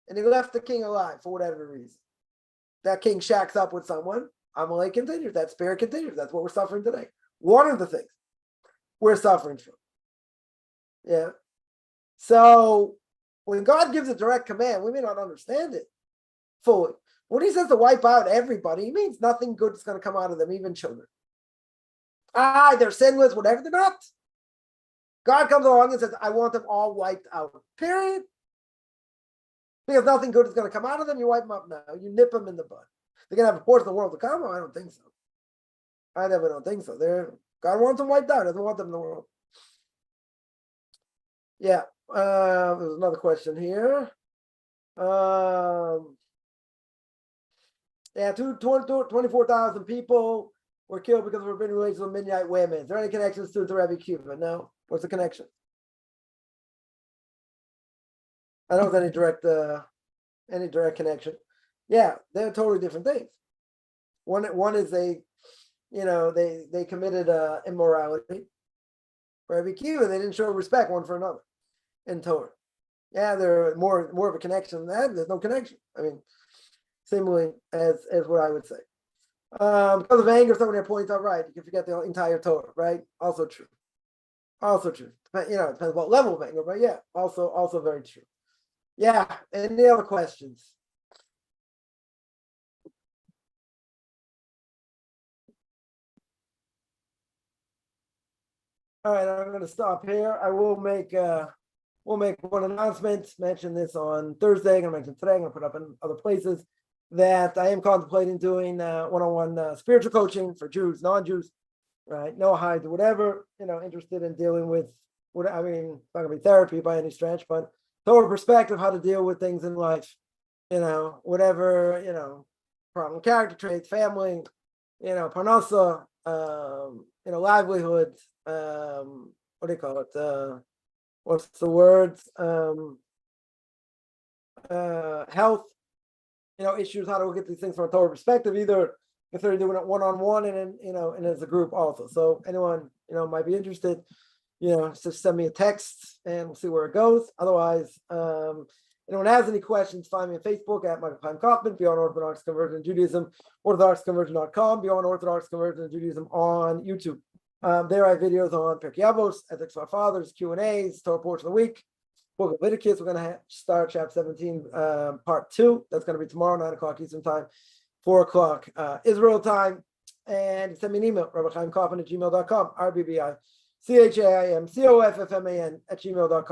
And he left the king alive for whatever reason. That king shacks up with someone. Amalek continues. That spirit continues. That's what we're suffering today. One of the things we're suffering from. Yeah. So when God gives a direct command, we may not understand it fully. When he says to wipe out everybody, he means nothing good is going to come out of them, even children. They're sinless, whatever. They're not. God comes along and says, I want them all wiped out. Period. Because nothing good is going to come out of them. You wipe them up now. You nip them in the bud. They're going to have a portion of the world to come? I don't think so. I never don't think so. God wants them wiped out. He doesn't want them in the world. Yeah. There's another question here. 24,000 people were killed because of forbidden relations with Midianite women. Is there any connections to Rabbi Akiva? No. What's the connection? I don't have any direct connection. Yeah, they're totally different things. One is they committed immorality. For Rabbi Akiva, they didn't show respect one for another in Torah. Yeah, they're more of a connection than that. There's no connection. I mean, similarly as what I would say. Because of anger, somebody points out, right, you can forget the entire Torah, right? Also true. It depends what level of anger, but yeah, also very true. Yeah, any other questions? All right, I'm going to stop here. I will make one announcement. Mention this on Thursday. I'm going to mention today. I'm going to put up in other places that I am contemplating doing one-on-one spiritual coaching for Jews, non-Jews, right? No hides, whatever, interested in dealing with it's not going to be therapy by any stretch, but Torah perspective, how to deal with things in life, whatever, problem, character traits, family, parnasa, livelihood, what do you call it? What's the words? Health, issues, how to get these things from a Torah perspective, either if they're doing it one-on-one and as a group also. So anyone, might be interested, just send me a text and we'll see where it goes. Otherwise, anyone has any questions, find me on Facebook at Michael Chaim Kaufman, Beyond Orthodox Conversion in Judaism, OrthodoxConversion.com, Beyond Orthodox Conversion in Judaism on YouTube. There I have videos on Pirke Avos, Ethics of Our Fathers, Q&As, Torah Portion of the Week, Book of Leviticus. We're going to start chapter 17, part 2. That's going to be tomorrow, 9 o'clock Eastern Time, 4 o'clock Israel time. And send me an email, rabbichaimkaufman@gmail.com, RBBIChaimCoffman@gmail.com.